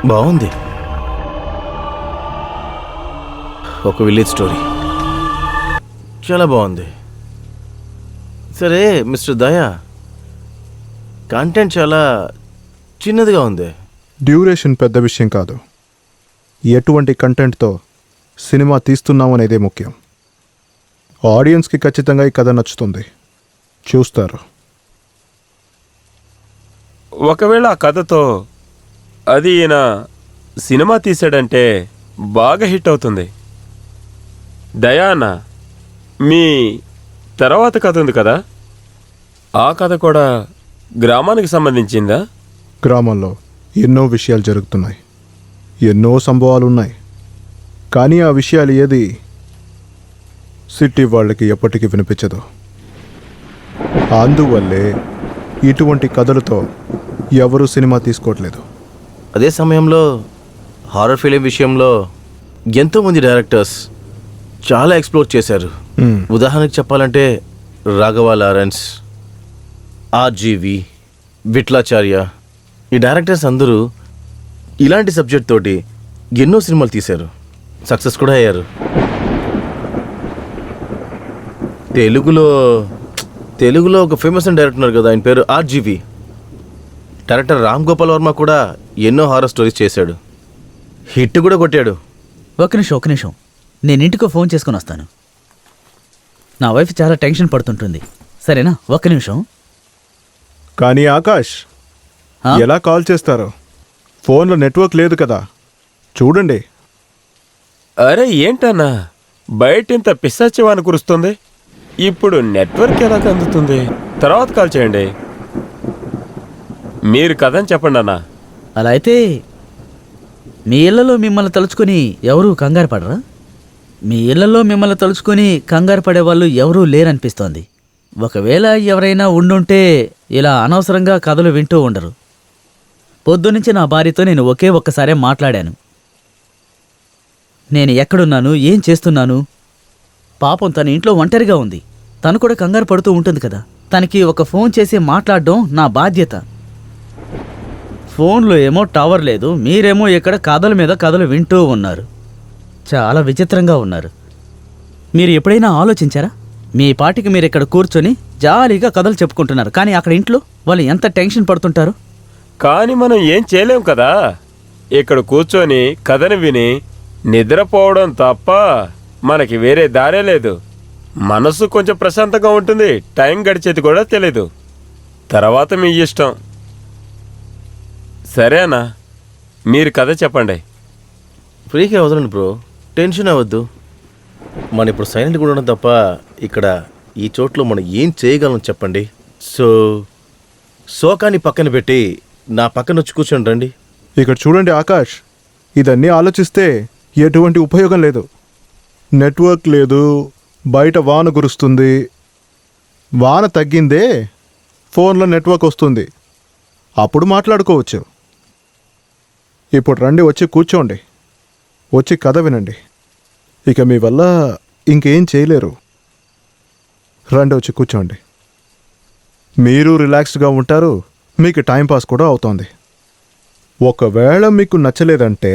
బాగుంది. ఒక విలేజ్ స్టోరీ చాలా బాగుంది. సరే మిస్టర్ దయా, కంటెంట్ చాలా చిన్నదిగా ఉంది. డ్యూరేషన్ పెద్ద విషయం కాదు, ఎటువంటి కంటెంట్తో సినిమా తీస్తున్నామనేదే ముఖ్యం. ఆడియన్స్కి ఖచ్చితంగా ఈ కథ నచ్చుతుంది, చూస్తారు. ఒకవేళ ఆ కథతో అది ఈయన సినిమా తీసాడంటే బాగా హిట్ అవుతుంది. దయానా, మీ తర్వాత కథ ఉంది కదా, ఆ కథ కూడా గ్రామానికి సంబంధించిందా? గ్రామంలో ఎన్నో విషయాలు జరుగుతున్నాయి, ఎన్నో సంభవాలు ఉన్నాయి. కానీ ఆ విషయాలు ఏది సిటీ వాళ్ళకి ఎప్పటికీ వినిపించదు. అందువల్లే ఇటువంటి కథలతో ఎవరు సినిమా తీసుకోవట్లేదు. అదే సమయంలో హారర్ ఫిలిం విషయంలో ఎంతోమంది డైరెక్టర్స్ చాలా ఎక్స్ప్లోర్ చేశారు. ఉదాహరణకు చెప్పాలంటే రాఘవ లారెన్స్, ఆర్జీవి, విట్లాచార్య, ఈ డైరెక్టర్స్ అందరూ ఇలాంటి సబ్జెక్ట్ తోటి ఎన్నో సినిమాలు తీశారు, సక్సెస్ కూడా అయ్యారు. తెలుగులో ఒక ఫేమస్ అయిన డైరెక్టర్ ఉన్నారు కదా, ఆయన పేరు ఆర్జీవి. డైరెక్టర్ రామ్ గోపాల్ వర్మ కూడా ఎన్నో హారర్ స్టోరీస్ చేశాడు, హిట్ కూడా కొట్టాడు. ఒక నిమిషం, నేను ఇంటికి ఫోన్ చేసుకుని వస్తాను. నా వైఫ్ చాలా టెన్షన్ పడుతుంటుంది, సరేనా? ఒక్క నిమిషం. కానీ ఆకాష్, ఆ? ఎలా కాల్ చేస్తారో? ఫోన్లో నెట్వర్క్ లేదు కదా, చూడండి. అరే ఏంటన్నా, బయట ఇంత పిశాచివాన కురుస్తుంది, ఇప్పుడు నెట్వర్క్ ఎలా అందుతుంది? తర్వాత కాల్ చేయండి. మీరు కథని చెప్పండి అన్నా. అలా అయితే మీ ఇళ్లలో మిమ్మల్ని తలుచుకొని ఎవరూ కంగారు పడరా? మీ ఇళ్లలో మిమ్మల్ని తలుచుకొని కంగారు పడేవాళ్ళు ఎవరూ లేరనిపిస్తోంది. ఒకవేళ ఎవరైనా ఉండుంటే ఇలా అనవసరంగా కథలు వింటూ ఉండరు. పొద్దునుంచి నా భార్యతో నేను ఒక్కసారే మాట్లాడాను. నేను ఎక్కడున్నాను, ఏం చేస్తున్నాను. పాపం తన ఇంట్లో ఒంటరిగా ఉంది, తను కూడా కంగారు పడుతూ ఉంటుంది కదా. తనకి ఒక ఫోన్ చేసి మాట్లాడడం నా బాధ్యత. ఫోన్లో ఏమో టవర్ లేదు, మీరేమో ఇక్కడ కథల మీద కథలు వింటూ ఉన్నారు. చాలా విచిత్రంగా ఉన్నారు. మీరు ఎప్పుడైనా ఆలోచించారా? మీ పాటికి మీరు ఇక్కడ కూర్చొని జాలీగా కథలు చెప్పుకుంటున్నారు, కానీ అక్కడ ఇంట్లో వాళ్ళు ఎంత టెన్షన్ పడుతుంటారు. కానీ మనం ఏం చేయలేం కదా, ఇక్కడ కూర్చొని కథని విని నిద్రపోవడం తప్ప మనకి వేరే దారే లేదు. మనసు కొంచెం ప్రశాంతంగా ఉంటుంది, టైం గడిచేది కూడా తెలీదు. తర్వాత మీ ఇష్టం. సరేనా, మీరు కథ చెప్పండి. ఫ్రీగా వదలండి బ్రో, టెన్షన్ అవ్వద్దు. మనం ఇప్పుడు సైలెంట్గా ఉండడం తప్ప ఇక్కడ ఈ చోట్లో మనం ఏం చేయగలం చెప్పండి. శోకాన్ని పక్కన పెట్టి నా పక్కన వచ్చి కూర్చోండి రండి. ఇక్కడ చూడండి ఆకాష్, ఇదన్నీ ఆలోచిస్తే ఎటువంటి ఉపయోగం లేదు. నెట్వర్క్ లేదు, బయట వాన కురుస్తుంది. వాన తగ్గిందే ఫోన్లో నెట్వర్క్ వస్తుంది, అప్పుడు మాట్లాడుకోవచ్చు. ఇప్పుడు రండి, వచ్చి కూర్చోండి, వచ్చి కథ వినండి. ఇక మీ వల్ల ఇంకేం చేయలేరు. రండి, వచ్చి కూర్చోండి. మీరు రిలాక్స్డ్గా ఉంటారు, మీకు టైంపాస్ కూడా అవుతోంది. ఒకవేళ మీకు నచ్చలేదంటే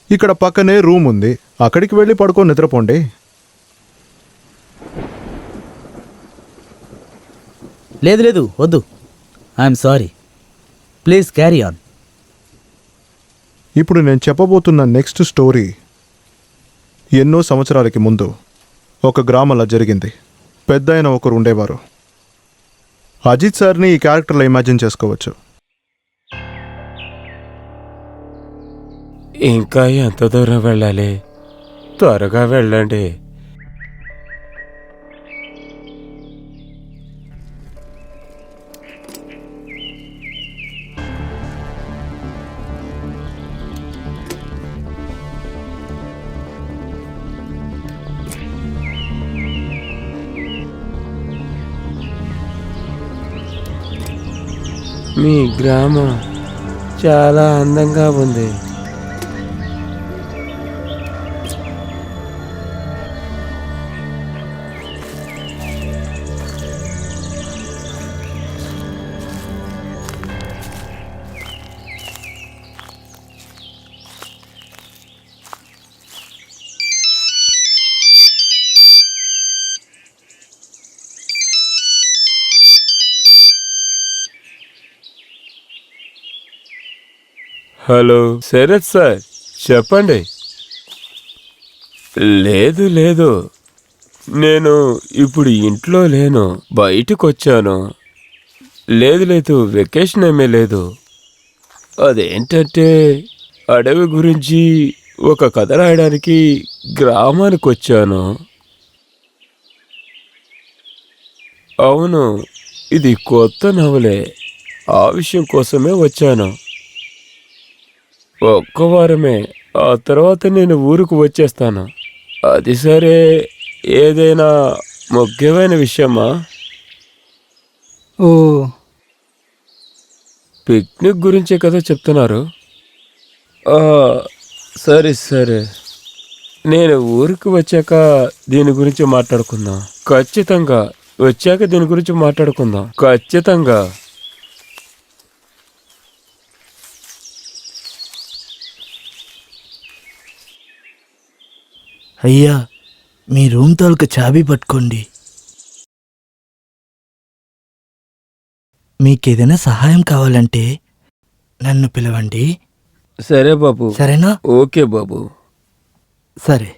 ఇక్కడ పక్కనే రూమ్ ఉంది, అక్కడికి వెళ్ళి పడుకొని నిద్రపోండి. లేదు వద్దు, I'm sorry, please carry on. ఇప్పుడు నేను చెప్పబోతున్న నెక్స్ట్ స్టోరీ ఎన్నో సంవత్సరాలకి ముందు ఒక గ్రామంలో జరిగింది. పెద్ద ఆయన ఒకరు ఉండేవారు. అజిత్ సార్ని ఈ క్యారెక్టర్లో ఇమాజిన్ చేసుకోవచ్చు. ఇంకా ఎంత దూరం వెళ్ళాలి? త్వరగా వెళ్ళండి. మీ గ్రామం చాలా అందంగా ఉంది. హలో శరత్ సార్, చెప్పండి. లేదు లేదు, నేను ఇప్పుడు ఇంట్లో లేను, బయటకు వచ్చాను. లేదు లేదు, వెకేషన్ ఏమీ లేదు. అదేంటంటే అడవి గురించి ఒక కథ రాయడానికి గ్రామానికి వచ్చాను. అవును, ఇది కొత్త నవలే. ఆ విషయం కోసమే వచ్చాను. ఒక్క వారమే, ఆ తర్వాత నేను ఊరుకు వచ్చేస్తాను. అది సరే, ఏదైనా ముఖ్యమైన విషయమా? ఓ, పిక్నిక్ గురించే కదా చెప్తున్నారు? ఆ, సరే సరే, నేను ఊరికి వచ్చాక దీని గురించి మాట్లాడుకుందాం. ఖచ్చితంగా వచ్చాక దీని గురించి మాట్లాడుకుందాం, ఖచ్చితంగా. అయ్యా, మీ రూమ్ తాలూకు చాబీ పట్టుకోండి. మీకేదైనా సహాయం కావాలంటే నన్ను పిలవండి. సరే బాబు. సరేనా? ఓకే బాబు. సరే.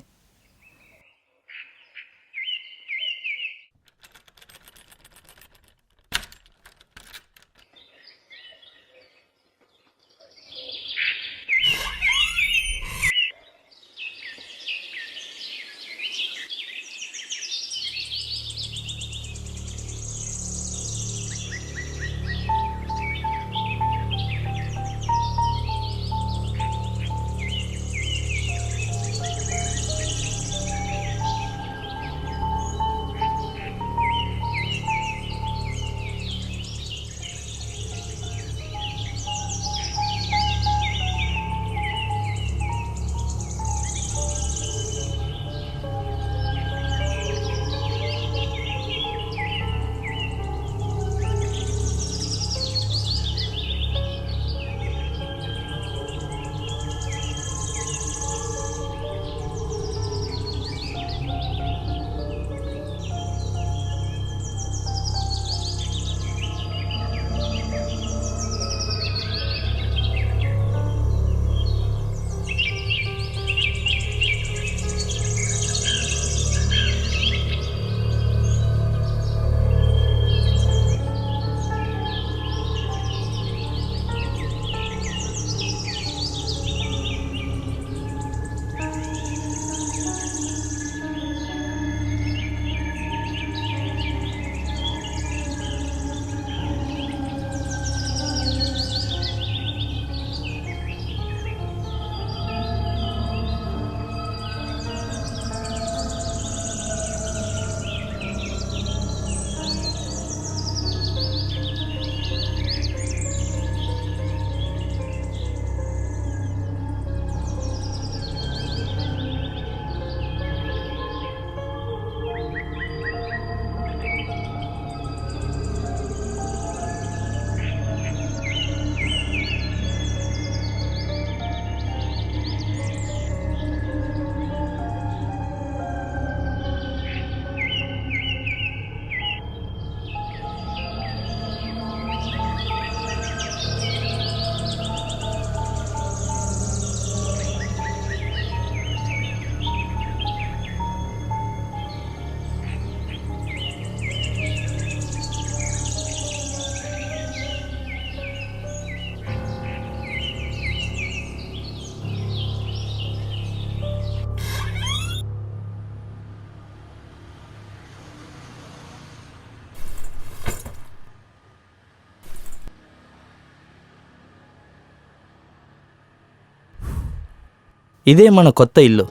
ఇదే మన కొత్త ఇల్లు.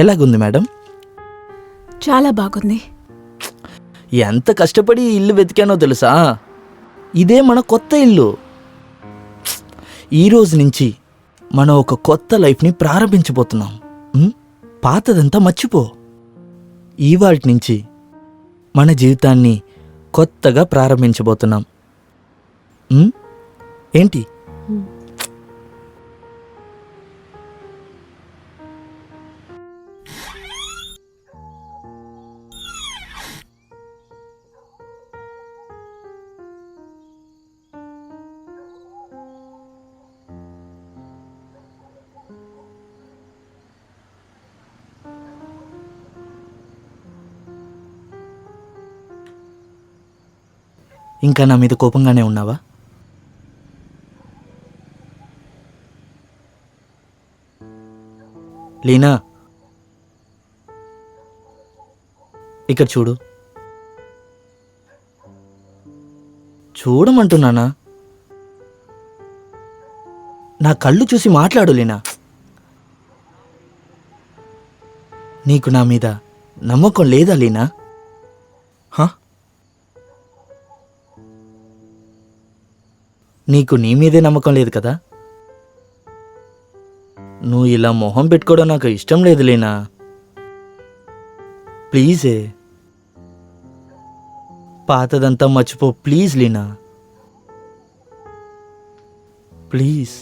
ఎలాగుంది మేడం? చాలా బాగుంది. ఎంత కష్టపడి ఈ ఇల్లు వెతికానో తెలుసా? ఇదే మన కొత్త ఇల్లు. ఈ రోజు నుంచి మనం ఒక కొత్త లైఫ్ని ప్రారంభించబోతున్నాం. పాతదంతా మర్చిపో. ఇవాల్టి నుంచి మన జీవితాన్ని కొత్తగా ప్రారంభించబోతున్నాం. ఏంటి? ఇంకా నా మీద కోపంగానే ఉన్నావా? లీనా, ఇక్కడ చూడు. చూడమంటున్నానా? నా కళ్ళు చూసి మాట్లాడు లీనా. నీకు నా మీద నమ్మకం లేదా లీనా? హ? నీకు నీ మీదే నమ్మకం లేదు కదా? నువ్వు ఇలా మొహం పెట్టుకోవడం నాకు ఇష్టం లేదు లీనా. ప్లీజే, పాతదంతా మర్చిపో ప్లీజ్ లీనా, ప్లీజ్.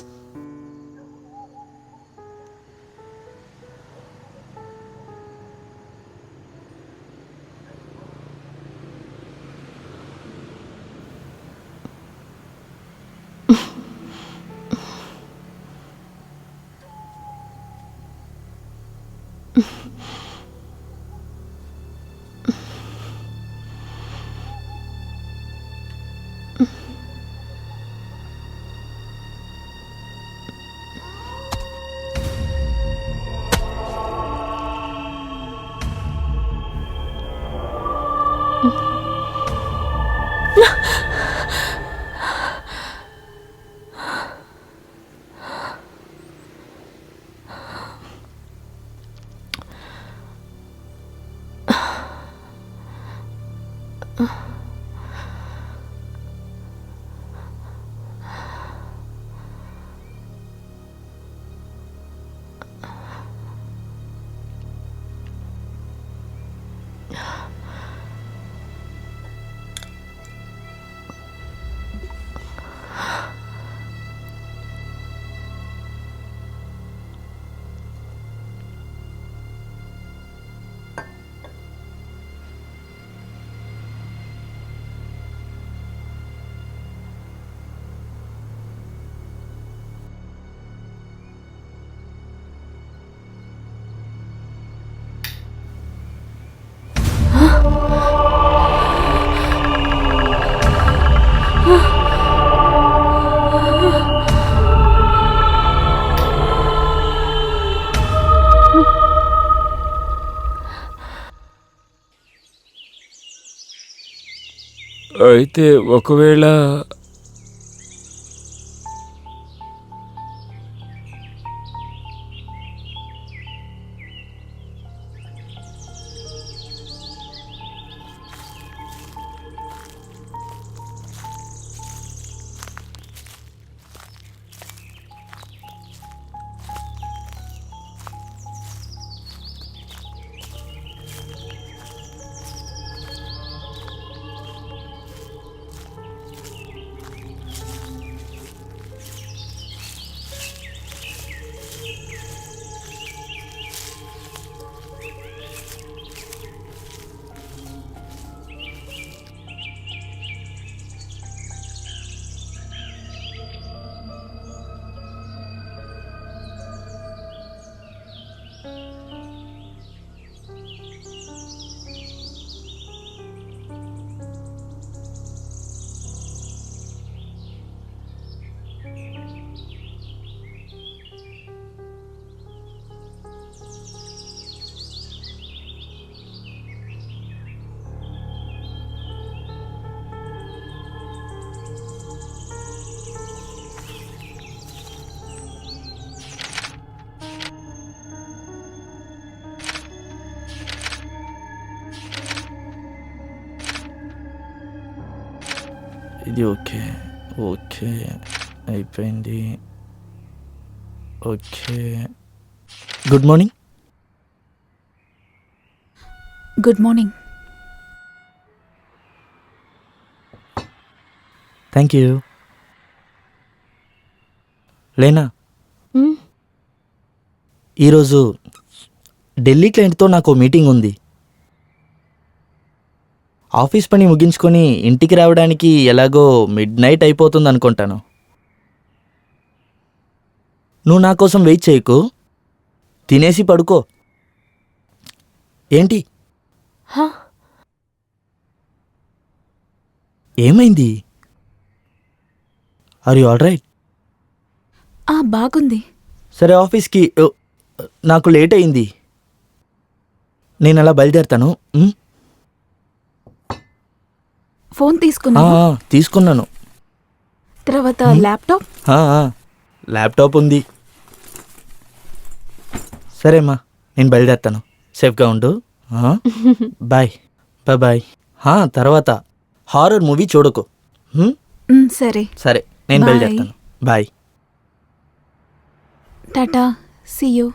అయితే ఒకవేళ ఇది ఓకే ఓకే అయిపోయింది. Okay, good morning. Good morning. Thank you. లేనా, ఈరోజు ఢిల్లీ క్లయింట్తో నాకు మీటింగ్ ఉంది. ఆఫీస్ పని ముగించుకొని ఇంటికి రావడానికి ఎలాగో మిడ్-నైట్ అయిపోతుంది అనుకుంటాను. నువ్వు నా కోసం వెయిట్ చేయకు, తినేసి పడుకో. ఏంటి? ఏమైంది? Are you all right? బాగుంది. సరే ఆఫీస్కి నాకు లేట్ అయింది, నేను అలా బయలుదేరుతాను. ఫోన్ తీసుకున్నా. తీసుకున్నాను. తర్వాత ల్యాప్టాప్. ల్యాప్టాప్ ఉంది. సరే అమ్మా, నేను బయలుదేరుతాను. సేఫ్గా ఉండు. Bye bye bye. తర్వాత హారర్ మూవీ చూడకు. సరే. సరే, నేను Bye. బయలుదేరుతాను. బాయ్. Tata, see you.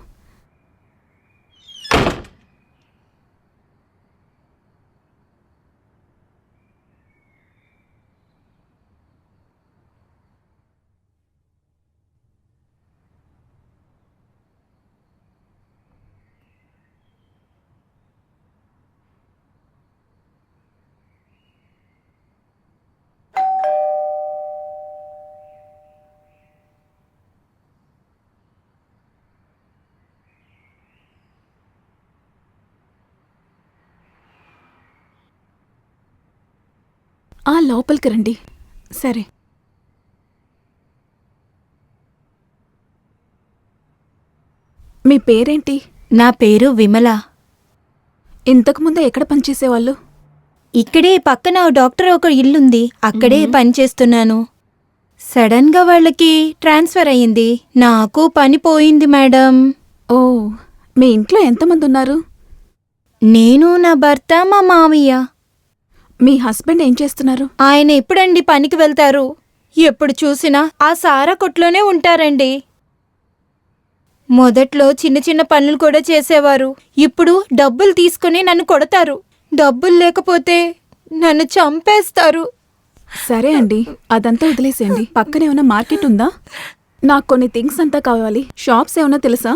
లోపలికి రండి. సరే. మీ పేరేంటి? నా పేరు విమల. ఇంతకుముందు ఎక్కడ పనిచేసేవాళ్ళు? ఇక్కడే పక్కన డాక్టర్ ఒక ఇల్లుంది, అక్కడే పనిచేస్తున్నాను. సడన్ గా వాళ్ళకి ట్రాన్స్ఫర్ అయ్యింది, నాకు పని పోయింది మేడం. ఓ, మీ ఇంట్లో ఎంతమంది ఉన్నారు? నేను, నా భర్త, మా మామయ్య. మీ హస్బెండ్ ఏం చేస్తున్నారు? ఆయన ఎప్పుడండి పనికి వెళ్తారు? ఎప్పుడు చూసినా ఆ సారా కొట్లోనే ఉంటారండి. మొదట్లో చిన్న చిన్న పనులు కూడా చేసేవారు, ఇప్పుడు డబ్బులు తీసుకుని నన్ను కొడతారు. డబ్బులు లేకపోతే నన్ను చంపేస్తారు. సరే అండి, అదంతా వదిలేసేయండి. పక్కనే ఉన్న మార్కెట్ ఉందా? నాకు కొన్ని థింగ్స్ అంతా కావాలి. షాప్స్ ఏమన్నా తెలుసా?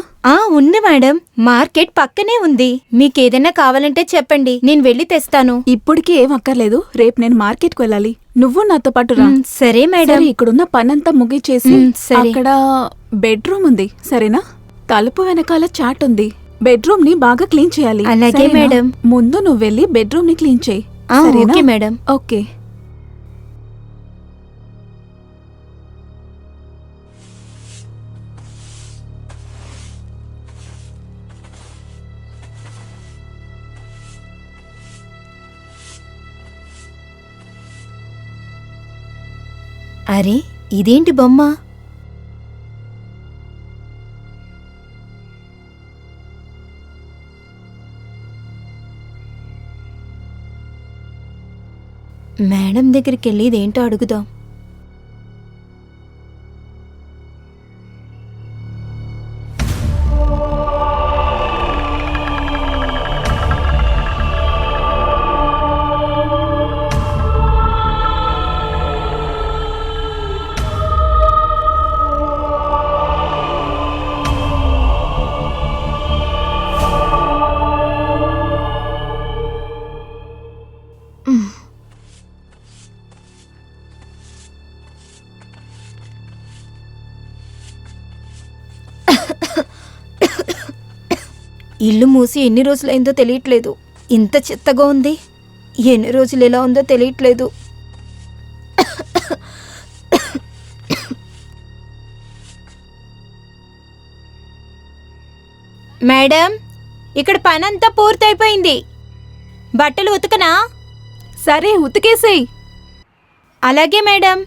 ఉంది మేడం, మార్కెట్ పక్కనే ఉంది. మీకేదైనా కావాలంటే చెప్పండి, నేను వెళ్ళి తెస్తాను. ఇప్పటికీ ఏం అక్కర్లేదు, రేపు నేను మార్కెట్కి వెళ్ళాలి. నువ్వు నాతో పాటు రా. సరే మేడం. ఇక్కడున్న పనంతా ముగిచేసి సరే. అక్కడ బెడ్రూమ్ ఉంది, సరేనా? తలుపు వెనకాల చాట్ ఉంది. బెడ్రూమ్ ని బాగా క్లీన్ చేయాలి. అలాగే సరేనా? మేడం. ముందు నువ్వు వెళ్ళి బెడ్రూమ్ ని క్లీన్ చేయి. Okay madam. ఓకే. అరే, ఇదేంటి బొమ్మ? మేడం దగ్గరికి వెళ్ళి ఇదేంటో అడుగుదాం. ఇల్లు మూసి ఎన్ని రోజులైందో తెలియట్లేదు. ఇంత చెత్తగా ఉంది, ఎన్ని రోజులు ఎలా ఉందో తెలియట్లేదు. మేడం, ఇక్కడ పనంతా పూర్తయిపోయింది. బట్టలు ఉతకనా? సరే, ఉతికేసేయ్. అలాగే మేడం.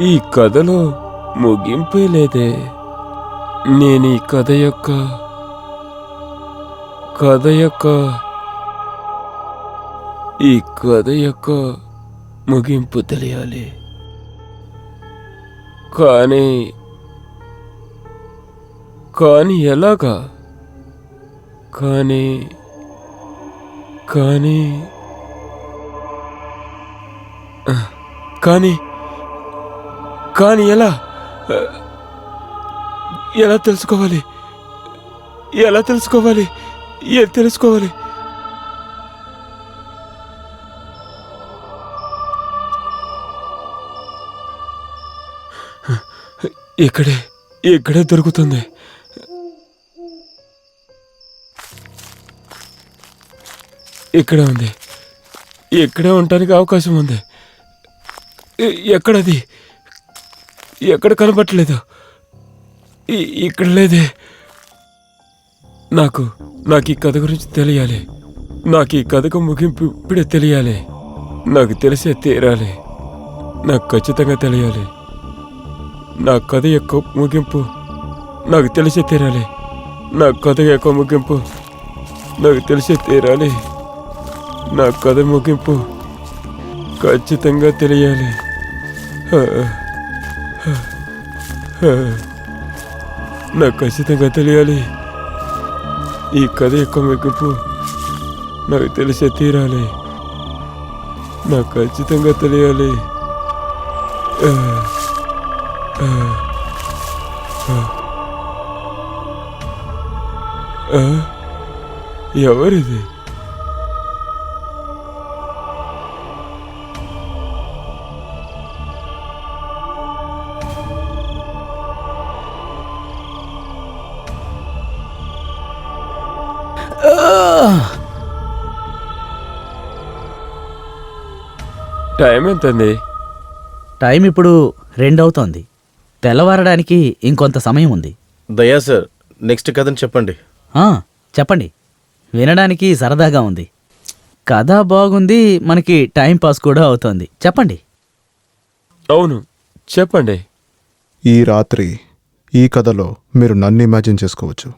ఈ కథలో ముగింపే లేదే. నేను ఈ కథ యొక్క ముగింపు తెలియాలి. కానీ ఎలాగా? కానీ ఎలా? ఎలా తెలుసుకోవాలి? ఏం తెలుసుకోవాలి? ఇక్కడే దొరుకుతుంది. ఇక్కడే ఉంది. ఇక్కడే ఉండటానికి అవకాశం ఉంది. ఎక్కడది? ఎక్కడ కనబట్టలేదు. ఇక్కడ లేదే. నాకు ఈ కథ గురించి తెలియాలి. నాకు ఈ కథకు ముగింపు ఇప్పుడే తెలియాలి. నాకు తెలిసే తీరాలి. నాకు ఖచ్చితంగా తెలియాలి. నా కథ యొక్క ముగింపు నాకు తెలిసే తీరాలి. నా కథ యొక్క ముగింపు నాకు తెలిసే తీరాలి. నా కథ ముగింపు ఖచ్చితంగా తెలియాలి. నాకు ఖచ్చితంగా తెలియాలి. ఈ కథ యొక్క ముగింపు నాకు తెలిసే తీరాలి. నాకు ఖచ్చితంగా తెలియాలి. ఎవరిది? టైం ఎంతండి? టైం ఇప్పుడు 2 అవుతోంది. తెల్లవారడానికి ఇంకొంత సమయం ఉంది. దయా సార్, నెక్స్ట్ కథను చెప్పండి. చెప్పండి, వినడానికి సరదాగా ఉంది. కథ బాగుంది, మనకి టైం పాస్ కూడా అవుతోంది. చెప్పండి. అవును, చెప్పండి. ఈ రాత్రి ఈ కథలో మీరు నన్ను ఇమాజిన్ చేసుకోవచ్చు.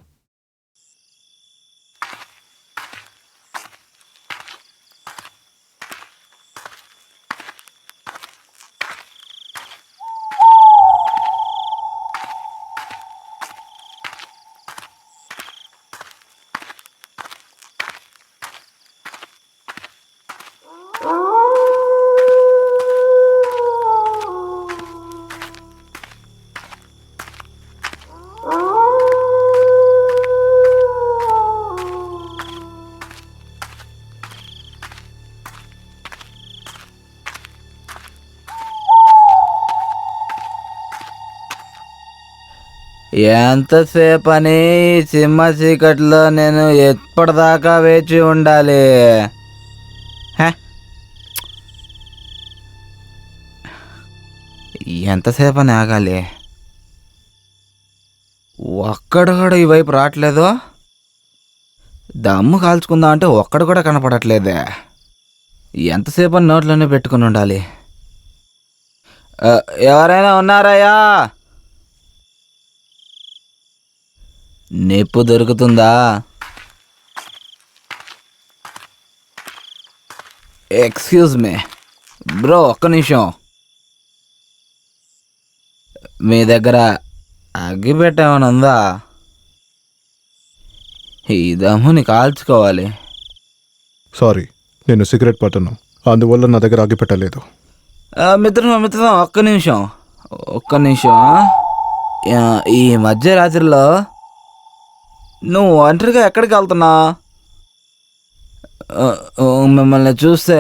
ఎంతసేపు అని సింహ చీకట్లో నేను ఎప్పటిదాకా వేచి ఉండాలి? ఎంతసేపు అని ఆగాలి? ఒక్కడు కూడా ఈ వైపు రావట్లేదు. దమ్ము కాల్చుకుందాం అంటే ఒక్కడు కూడా కనపడట్లేదే. ఎంతసేపు అని నోట్లోనే పెట్టుకుని ఉండాలి. ఎవరైనా ఉన్నారయ్యా? నిప్పు దొరుకుతుందా? ఎక్స్క్యూజ్ మీ బ్రో, ఒక్క నిమిషం. మీ దగ్గర అగ్గిపెట్టె ఏమైనా ఉందా? ఈ దమ్ముని కాల్చుకోవాలి. సారీ, నేను సిగరెట్ పట్టను, అందువల్ల నా దగ్గర అగ్గిపెట్టలేదు. మిత్రం ఒక్క నిమిషం. ఈ మధ్యరాత్రిలో నువ్వు ఒంటరిగా ఎక్కడికి వెళ్తున్నా? మిమ్మల్ని చూస్తే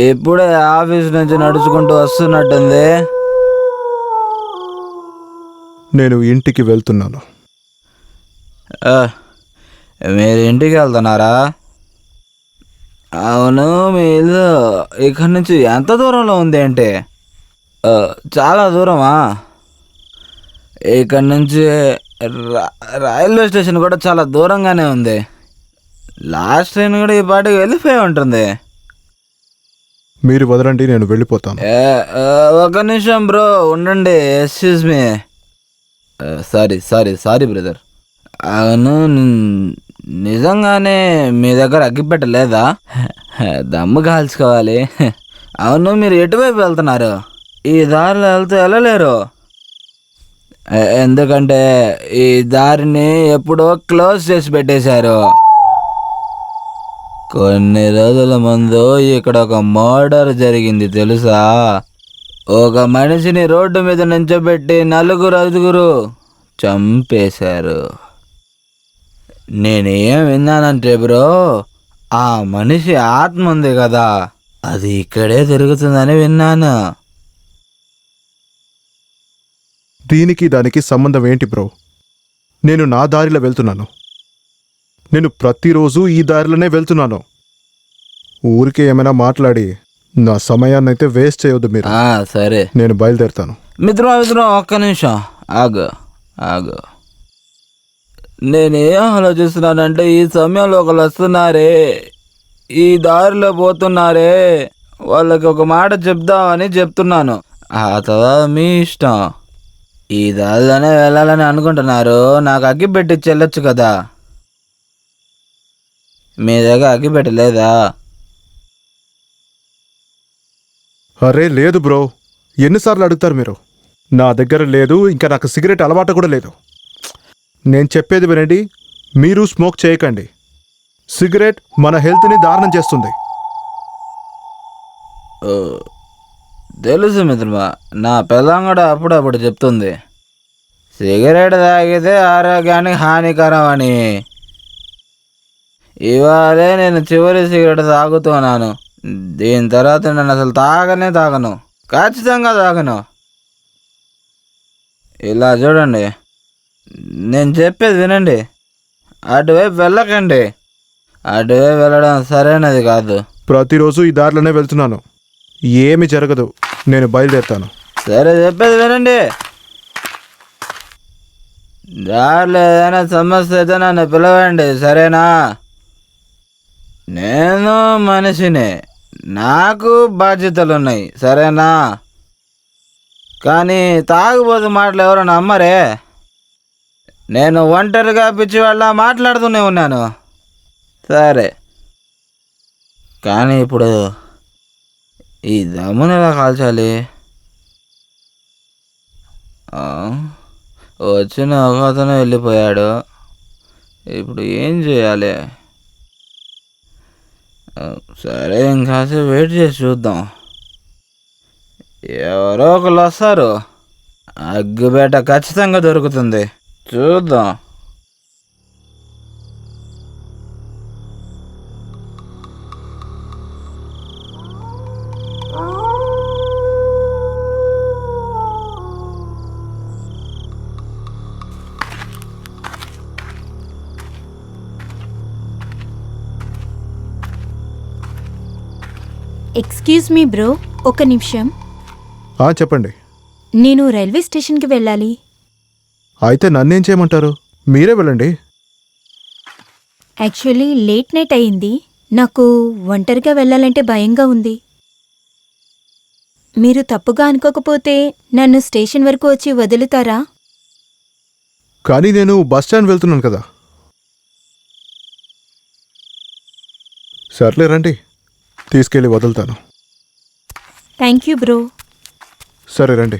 ఇప్పుడే ఆఫీస్ నుంచి నడుచుకుంటూ వస్తున్నట్టుంది. నేను ఇంటికి వెళ్తున్నాను. మీరు ఇంటికి వెళ్తున్నారా? అవును, మీ ఇల్లు ఇక్కడి నుంచి ఎంత దూరంలో ఉంది అంటే? చాలా దూరమా? ఇక్కడి నుంచి రైల్వే స్టేషన్ కూడా చాలా దూరంగానే ఉంది. లాస్ట్ ట్రైన్ కూడా ఈ పాటికి వెళ్ళిపోయి ఉంటుంది. మీరు వదలండి, నేను వెళ్ళిపోతాను. ఒక నిమిషం బ్రో ఉండండి. Excuse me. Sorry brother. అవును, నిజంగానే మీ దగ్గర అగ్గిపెట్ట లేదా? దమ్ము కాల్చుకోవాలి. అవును, మీరు ఎటువైపు వెళ్తున్నారు? ఈ దారిలో వెళ్తూ వెళ్ళలేరు, ఎందుకంటే ఈ దారిని ఎప్పుడో క్లోజ్ చేసి పెట్టేశారు. కొన్ని రోజుల ముందు ఇక్కడ ఒక మర్డర్ జరిగింది తెలుసా? ఒక మనిషిని రోడ్డు మీద నించోబెట్టి 4-5 చంపేశారు. నేనేం విన్నానంటే బ్రో, ఆ మనిషి ఆత్మ ఉంది కదా, అది ఇక్కడే తిరుగుతుందని విన్నాను. దీనికి దానికి సంబంధం ఏంటి బ్రో? నేను నా దారిలో వెళ్తున్నాను. నేను ప్రతిరోజు ఈ దారిలోనే వెళ్తున్నాను. ఊరికే ఏమైనా మాట్లాడి నా సమయాన్ని అయితే వేస్ట్ చేయొద్దు మీరు. సరే, నేను బయలుదేరుతాను. మిత్రం ఒక్క నిమిషం ఆగు. నేనేం ఆలోచిస్తున్నానంటే, ఈ సమయంలో ఒకళ్ళు వస్తున్నారే, ఈ దారిలో పోతున్నారే, వాళ్ళకి ఒక మాట చెప్దామని చెప్తున్నాను. ఆ తర్వాత మీ ఇష్టం. ఈ దారిలోనే వెళ్ళాలని అనుకుంటున్నారు, నాకు అగ్గిపెట్టి చెల్లొచ్చు కదా. మీ దగ్గర అగ్గిపెట్టి లేదా? అరే లేదు బ్రో, ఎన్నిసార్లు అడుగుతారు మీరు? నా దగ్గర లేదు. ఇంకా నాకు సిగరెట్ అలవాటు కూడా లేదు. నేను చెప్పేది వినండి, మీరు స్మోక్ చేయకండి. సిగరెట్ మన హెల్త్ని దారుణం చేస్తుంది. తెలుసు మిత్రమా, నా పిల్లం కూడా అప్పుడప్పుడు చెప్తుంది సిగరెట్ తాగితే ఆరోగ్యానికి హానికరం అని. ఇవాళే నేను చివరి సిగరెట్ తాగుతున్నాను. దీని తర్వాత నేను అసలు తాగను, ఖచ్చితంగా తాగను. ఇలా చూడండి, నేను చెప్పేది వినండి, అటువైపు వెళ్ళకండి. అటువైపు వెళ్ళడం సరైనది కాదు. ప్రతిరోజు ఈ దారిలోనే వెళ్తున్నాను, ఏమి జరగదు. నేను బయలుదేరుతాను. సరే, చెప్పేది వినండి. దారిలో ఏదైనా సమస్య అయితే నన్ను పిలవండి, సరేనా? నేను మనిషిని, నాకు బాధ్యతలున్నాయి, సరేనా? కానీ తాగుబోతు మాటలు ఎవరు నమ్మరే. నేను ఒంటరిగా పిచ్చి వాళ్ళ మాట్లాడుతూనే ఉన్నాను. సరే, కానీ ఇప్పుడు ఈ దమ్ముని ఎలా కాల్చాలి? వచ్చిన ఒక అతను వెళ్ళిపోయాడు, ఇప్పుడు ఏం చేయాలి? సరే, ఇంకాసేపు వెయిట్ చేసి చూద్దాం. ఎవరో ఒకళ్ళు వస్తారు, అగ్గిబేట ఖచ్చితంగా దొరుకుతుంది, చూద్దాం. ఎక్స్క్యూజ్ మీ బ్రో, ఒక నిమిషం. చెప్పండి. నేను రైల్వే స్టేషన్కి వెళ్ళాలి. అయితే నన్నేం చేయమంటారు? మీరే వెళ్ళండి. యాక్చువల్లీ లేట్ నైట్ అయింది, నాకు ఒంటరిగా వెళ్ళాలంటే భయంగా ఉంది. మీరు తప్పుగా అనుకోకపోతే నన్ను స్టేషన్ వరకు వచ్చి వదులుతారా? కానీ నేను బస్ స్టాండ్ వెళ్తున్నాను కదా. సర్లే రండి, తీసుకెళ్ళి వదులుతాను. Thank you bro. సరే రండి.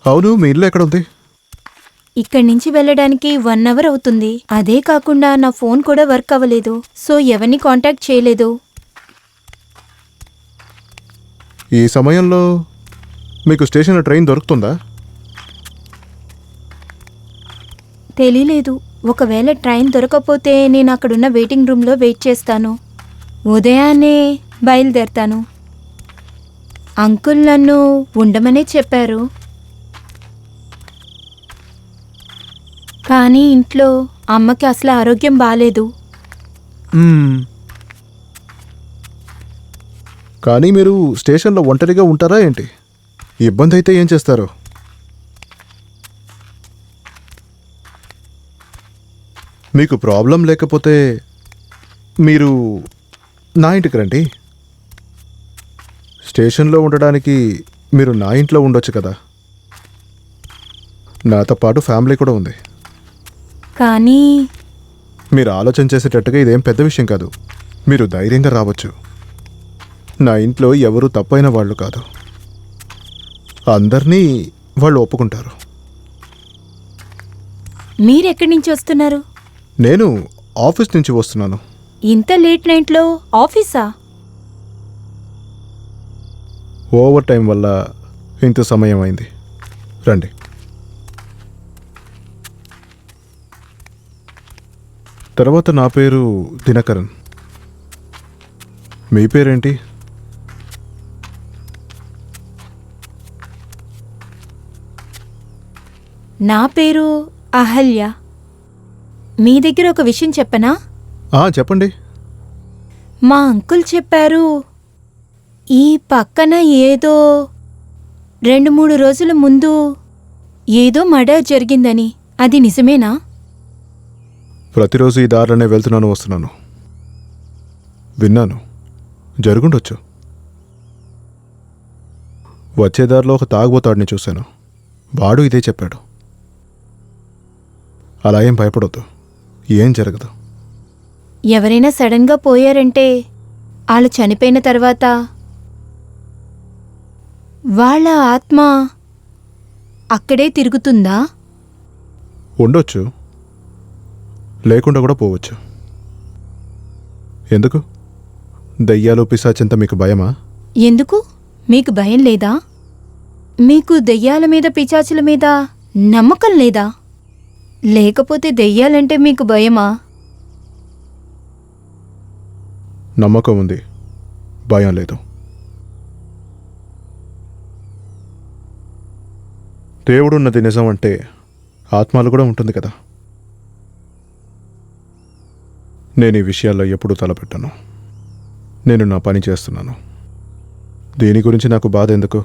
అవును, మీ ఇల్లు ఎక్కడ ఉంది? ఇక్కడి నుంచి వెళ్ళడానికి 1 అవర్ అవుతుంది. అదే కాకుండా నా ఫోన్ కూడా వర్క్ అవ్వలేదు, సో ఎవరిని కాంటాక్ట్ చేయలేదు. ఈ సమయంలో మీకు స్టేషన్లో ట్రైన్ దొరుకుతుందా? తెలియలేదు. ఒకవేళ ట్రైన్ దొరకకపోతే నేను అక్కడున్న వెయిటింగ్ రూమ్లో వెయిట్ చేస్తాను. ఉదయాన్నే బయలుదేరతాను. అంకుల్ నన్ను ఉండమనే చెప్పారు, కానీ ఇంట్లో అమ్మకి అసలు ఆరోగ్యం బాలేదు. కానీ మీరు స్టేషన్లో ఒంటరిగా ఉంటారా ఏంటి? ఇబ్బంది అయితే ఏం చేస్తారు? మీకు ప్రాబ్లం లేకపోతే మీరు నా ఇంటికి రండి. స్టేషన్లో ఉండడానికి మీరు నా ఇంట్లో ఉండొచ్చు కదా. నాతో పాటు ఫ్యామిలీ కూడా ఉంది. కానీ మీరు ఆలోచన చేసేటట్టుగా ఇదేం పెద్ద విషయం కాదు. మీరు ధైర్యంగా రావచ్చు. నా ఇంట్లో ఎవరు తప్పైన వాళ్ళు కాదు. అందరినీ వాళ్ళు ఒప్పుకుంటారు. మీరెక్కడి నుంచి వస్తున్నారు? నేను ఆఫీస్ నుంచి వస్తున్నాను. ఇంత లేట్ నైట్లో ఆఫీసా? ఓవర్ టైం వల్ల ఇంత సమయం అయింది. రండి. తర్వాత నా పేరు దినకరన్. మీ పేరేంటి? నా పేరు అహల్య. మీ దగ్గర ఒక విషయం చెప్పనా? చెప్పండి. మా అంకుల్ చెప్పారు, ఈ పక్కన ఏదో 2-3 రోజుల ముందు ఏదో మర్డర్ జరిగిందని. అది నిజమేనా? ప్రతిరోజు ఈ దారిలోనే వెళ్తున్నాను వస్తున్నాను. విన్నాను, జరుగుండొచ్చు. వచ్చే దారిలో ఒక తాగుబోతాడిని చూశాను. వాడు ఇదే చెప్పాడు. అలా ఏం భయపడొద్దు, ఏం జరగదు. ఎవరైనా సడన్గా పోయారంటే వాళ్ళు చనిపోయిన తర్వాత వాళ్ళ ఆత్మ అక్కడే తిరుగుతుందా? ఉండొచ్చు, లేకుండా కూడా పోవచ్చు. ఎందుకు? దయ్యాలు పిశాచంత మీకు భయమా? ఎందుకు? మీకు భయం లేదా? మీకు దెయ్యాల మీద పిశాచుల మీద నమ్మకం లేదా? లేకపోతే దెయ్యాలంటే మీకు భయమా? నమ్మకం ఉంది, భయం లేదు. దేవుడున్నది నిజం అంటే ఆత్మలు కూడా ఉంటుంది కదా. నేను ఈ విషయాల్లో ఎప్పుడూ తలపెట్టను. నేను నా పని చేస్తున్నాను. దీని గురించి నాకు బాధ ఎందుకు?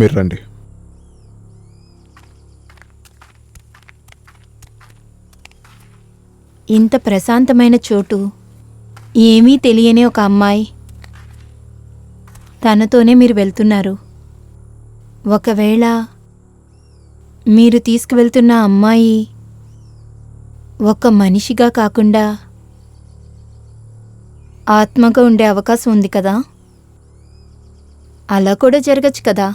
మీరు రండి. ఇంత ప్రశాంతమైన చోటు, ఏమీ తెలియని ఒక అమ్మాయి, తనతోనే మీరు వెళ్తున్నారు. ఒకవేళ మీరు తీసుకువెళ్తున్న అమ్మాయి ఒక మనిషిగా కాకుండా ఆత్మగా ఉండే అవకాశం ఉంది కదా. అలా కూడా జరగచ్చు కదా.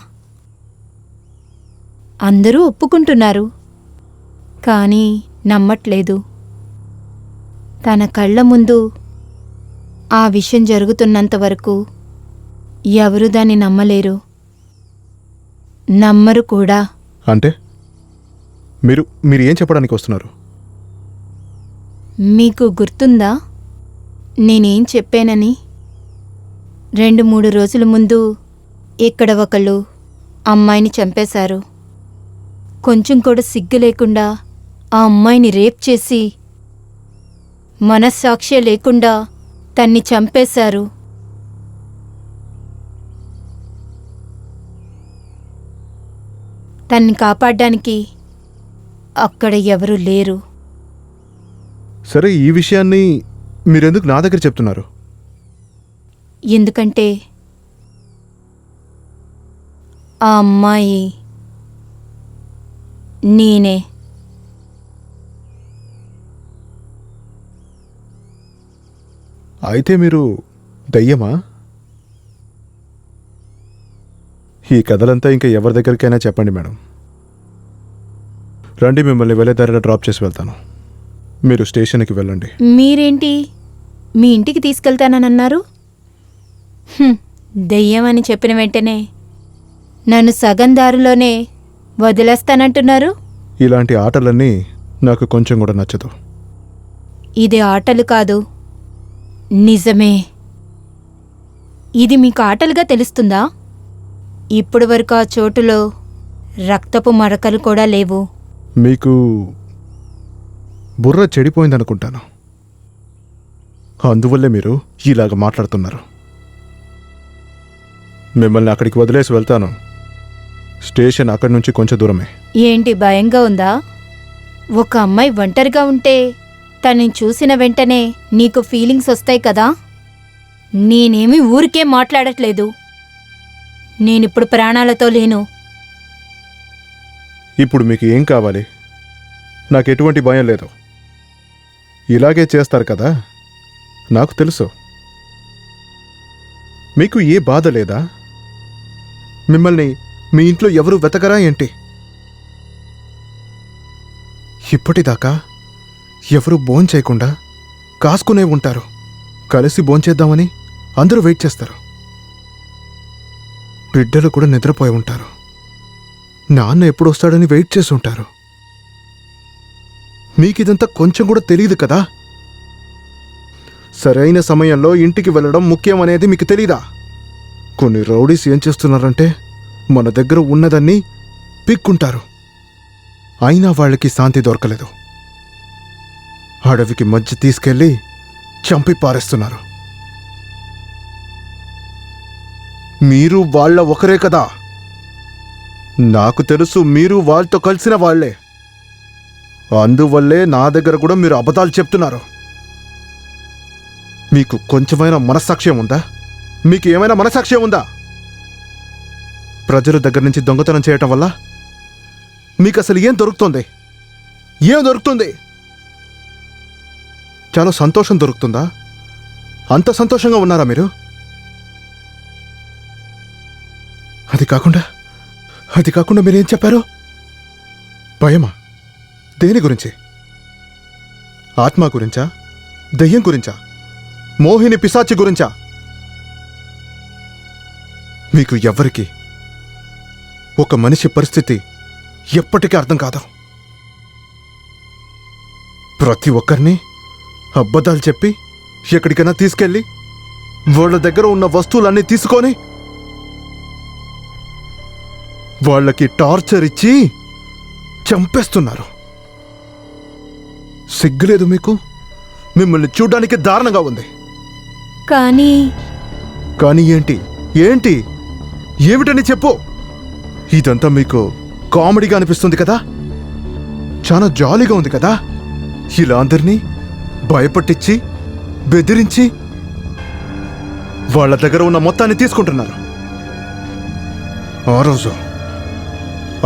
అందరూ ఒప్పుకుంటున్నారు, కానీ నమ్మట్లేదు. తన కళ్ళ ముందు ఆ విషయం జరుగుతున్నంత వరకు ఎవరు దాన్ని నమ్మలేరు, నమ్మరు కూడా. అంటే మీరు ఏం చెప్పడానికి వస్తున్నారు? మీకు గుర్తుందా నేనేం చెప్పానని? 2-3 రోజుల ముందు ఇక్కడ ఒకళ్ళు అమ్మాయిని చంపేశారు. కొంచెం కూడా సిగ్గు లేకుండా ఆ అమ్మాయిని రేప్ చేసి మనస్సాక్షి లేకుండా తన్ని చంపేశారు. తన్ని కాపాడడానికి అక్కడ ఎవరూ లేరు. సరే, ఈ విషయాన్ని మీరెందుకు నా దగ్గర చెప్తున్నారు? ఎందుకంటే ఆ అమ్మాయి నేనే. అయితే మీరు దయ్యమా? ఈ కథలంతా ఇంకా ఎవరి దగ్గరికైనా చెప్పండి మేడం. రండి, మిమ్మల్ని వెళ్ళే దారిలో డ్రాప్ చేసి వెళ్తాను. మీరు స్టేషన్కి వెళ్ళండి. మీరేంటి మీ ఇంటికి తీసుకెళ్తానన్నారు? దెయ్యం అని చెప్పిన వెంటనే నన్ను సగం దారిలోనే వదిలేస్తానంటున్నారు. ఇలాంటి ఆటలన్నీ నాకు కొంచెం కూడా నచ్చదు. ఇది ఆటలు కాదు, నిజమే. ఇది మీకు ఆటలుగా తెలుస్తుందా? ఇప్పటి వరకు ఆ చోటులో రక్తపు మరకలు కూడా లేవు. మీకు బుర్ర చెడిపోయిందనుకుంటాను. అందువల్లే మీరు ఇలాగ మాట్లాడుతున్నారు. మిమ్మల్ని అక్కడికి వదిలేసి వెళ్తాను. స్టేషన్ అక్కడి నుంచి కొంచెం దూరమే. ఏంటి భయంగా ఉందా? ఒక అమ్మాయి ఒంటరిగా ఉంటే తనని చూసిన వెంటనే నీకు ఫీలింగ్స్ వస్తాయి కదా. నేనేమి ఊరికే మాట్లాడట్లేదు. నేనిప్పుడు ప్రాణాలతో లేను. ఇప్పుడు మీకు ఏం కావాలి? నాకు ఎటువంటి భయం లేదు. ఇలాగే చేస్తారు కదా, నాకు తెలుసు. మీకు ఏ బాధ లేదా? మిమ్మల్ని మీ ఇంట్లో ఎవరు వెతకరా ఏంటి? ఇప్పటిదాకా ఎవరు భోంచేయకుండా కాసుకునే ఉంటారు. కలిసి భోంచేద్దామని అందరూ వెయిట్ చేస్తారు. బిడ్డలు కూడా నిద్రపోయి ఉంటారు. నాన్న ఎప్పుడు వస్తాడని వెయిట్ చేసి ఉంటారు. మీకిదంతా కొంచెం కూడా తెలియదు కదా? సరైన సమయంలో ఇంటికి వెళ్ళడం ముఖ్యం అనేది మీకు తెలీదా? కొన్ని రౌడీస్ ఏం చేస్తున్నారంటే మన దగ్గర ఉన్నదాన్ని పిక్కుంటారు. అయినా వాళ్ళకి శాంతి దొరకలేదు. అడవికి మధ్య తీసుకెళ్లి చంపి పారేస్తున్నారు. మీరు వాళ్ళ ఒకరే కదా? నాకు తెలుసు మీరు వాళ్ళతో కలిసిన వాళ్లే. అందువల్లే నా దగ్గర కూడా మీరు అబద్ధాలు చెప్తున్నారు. మీకు కొంచెమైనా మనస్సాక్ష్యం ఉందా? మీకు ఏమైనా మనస్సాక్ష్యం ఉందా? ప్రజల దగ్గర నుంచి దొంగతనం చేయటం వల్ల మీకు అసలు ఏం దొరుకుతుంది? ఏం దొరుకుతుంది? చాలా సంతోషం దొరుకుతుందా? అంత సంతోషంగా ఉన్నారా మీరు? అది కాకుండా మీరేం చెప్పారు? భయమా? దేని గురించి? ఆత్మ గురించా? దయ్యం గురించా? మోహిని పిశాచి గురించా? మీకు ఎవ్వరికి ఒక మనిషి పరిస్థితి ఎప్పటికీ అర్థం కాదు. ప్రతి ఒక్కరిని అబద్ధాలు చెప్పి ఎక్కడికైనా తీసుకెళ్ళి వాళ్ళ దగ్గర ఉన్న వస్తువులన్నీ తీసుకొని వాళ్ళకి టార్చర్ ఇచ్చి చంపేస్తున్నారు. సిగ్గులేదు మీకు? మిమ్మల్ని చూడ్డానికి దారుణంగా ఉంది. కానీ ఏంటి ఏమిటని చెప్పు. ఇదంతా మీకు కామెడీగా అనిపిస్తుంది కదా? చాలా జాలీగా ఉంది కదా? ఇలా అందరినీ భయపట్టించి బెదిరించి వాళ్ళ దగ్గర ఉన్న మొత్తాన్ని తీసుకుంటున్నారు.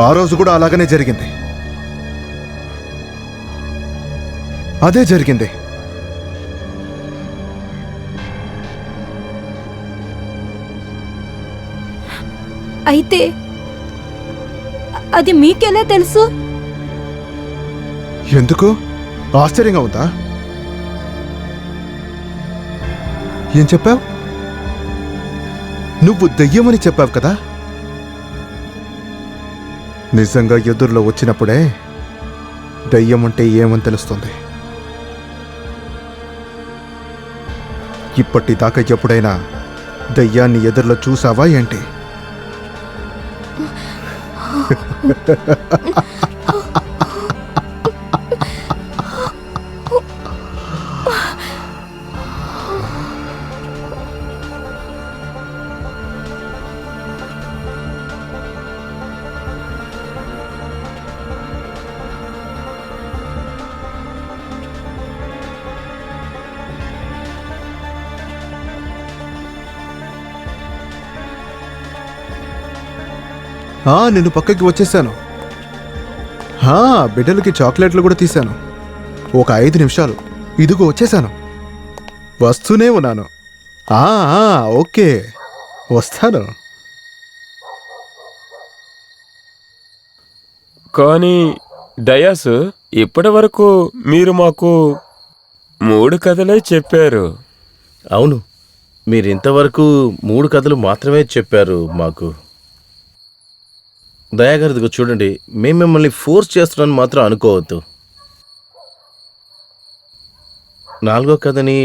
ఆ రోజు కూడా అలాగనే జరిగింది. అదే జరిగింది. అయితే అది మీకెలా తెలుసు? ఎందుకు ఆశ్చర్యంగా ఉందా? ఏం చెప్పావు? నువ్వు దెయ్యమని చెప్పావు కదా? నిజంగా ఎదురులో వచ్చినప్పుడే దెయ్యం అంటే ఏమని తెలుస్తుంది. ఇప్పటిదాకా ఎప్పుడైనా దెయ్యాన్ని ఎదురులో చూసావా ఏంటి? నేను పక్కకి వచ్చేసాను. బిడ్డలకి చాక్లెట్లు కూడా తీశాను. ఒక 5 నిమిషాలు. ఇదిగో వచ్చేసాను. వస్తూనే ఉన్నాను. ఓకే, వస్తాను. కానీ డయాస్, ఇప్పటి వరకు మీరు మాకు 3 కథలే చెప్పారు. అవును, మీరు ఇంతవరకు 3 కథలు మాత్రమే చెప్పారు మాకు. దయాగారిదిగో చూడండి, మేము మిమ్మల్ని ఫోర్స్ చేస్తున్నాను మాత్రం అనుకోవద్దు. 4వ కథని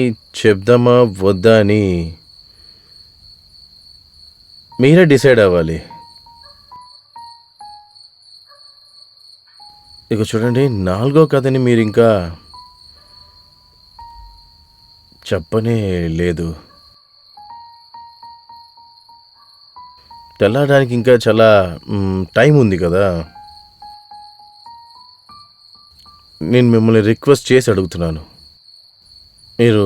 చెప్దామా వద్దా అని మీరే డిసైడ్ అవ్వాలి. ఇక చూడండి, 4వ కథని మీరు ఇంకా చెప్పనే లేదు. తెల్లడానికి ఇంకా చాలా టైం ఉంది కదా. నేను మిమ్మల్ని రిక్వెస్ట్ చేసి అడుగుతున్నాను, మీరు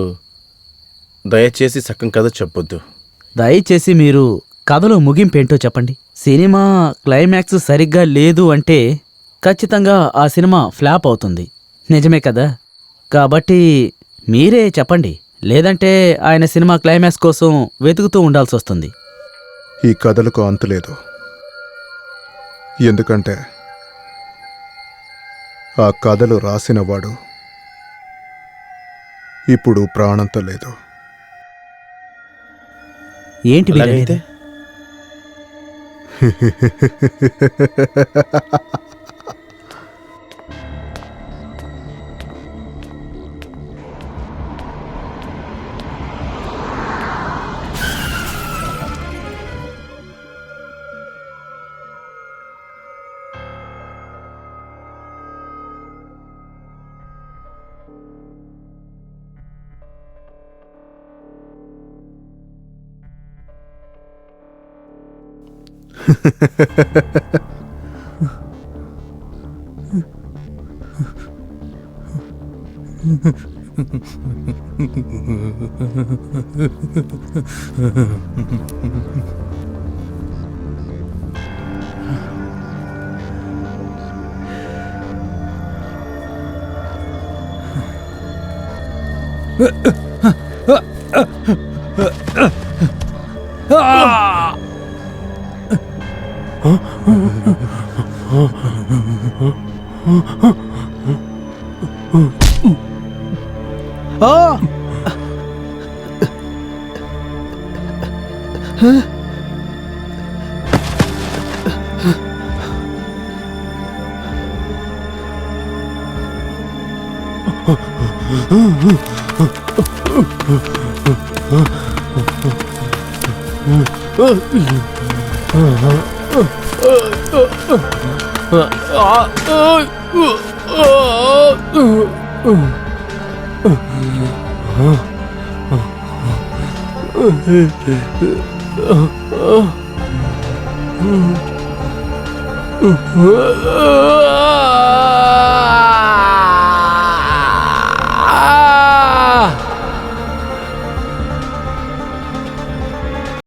దయచేసి సగం కథ చెప్పొద్దు. దయచేసి మీరు కథలో ముగింపేంటో చెప్పండి. సినిమా క్లైమాక్స్ సరిగ్గా లేదు అంటే ఖచ్చితంగా ఆ సినిమా ఫ్లాప్ అవుతుంది. నిజమే కదా? కాబట్టి మీరే చెప్పండి, లేదంటే ఆయన సినిమా క్లైమాక్స్ కోసం వెతుకుతూ ఉండాల్సి వస్తుంది. ఈ కథలకు అంతులేదు, ఎందుకంటే ఆ కథలు రాసినవాడు ఇప్పుడు ప్రాణంతో లేదు. ఏంటి మీరు అలాగైతే అనేది?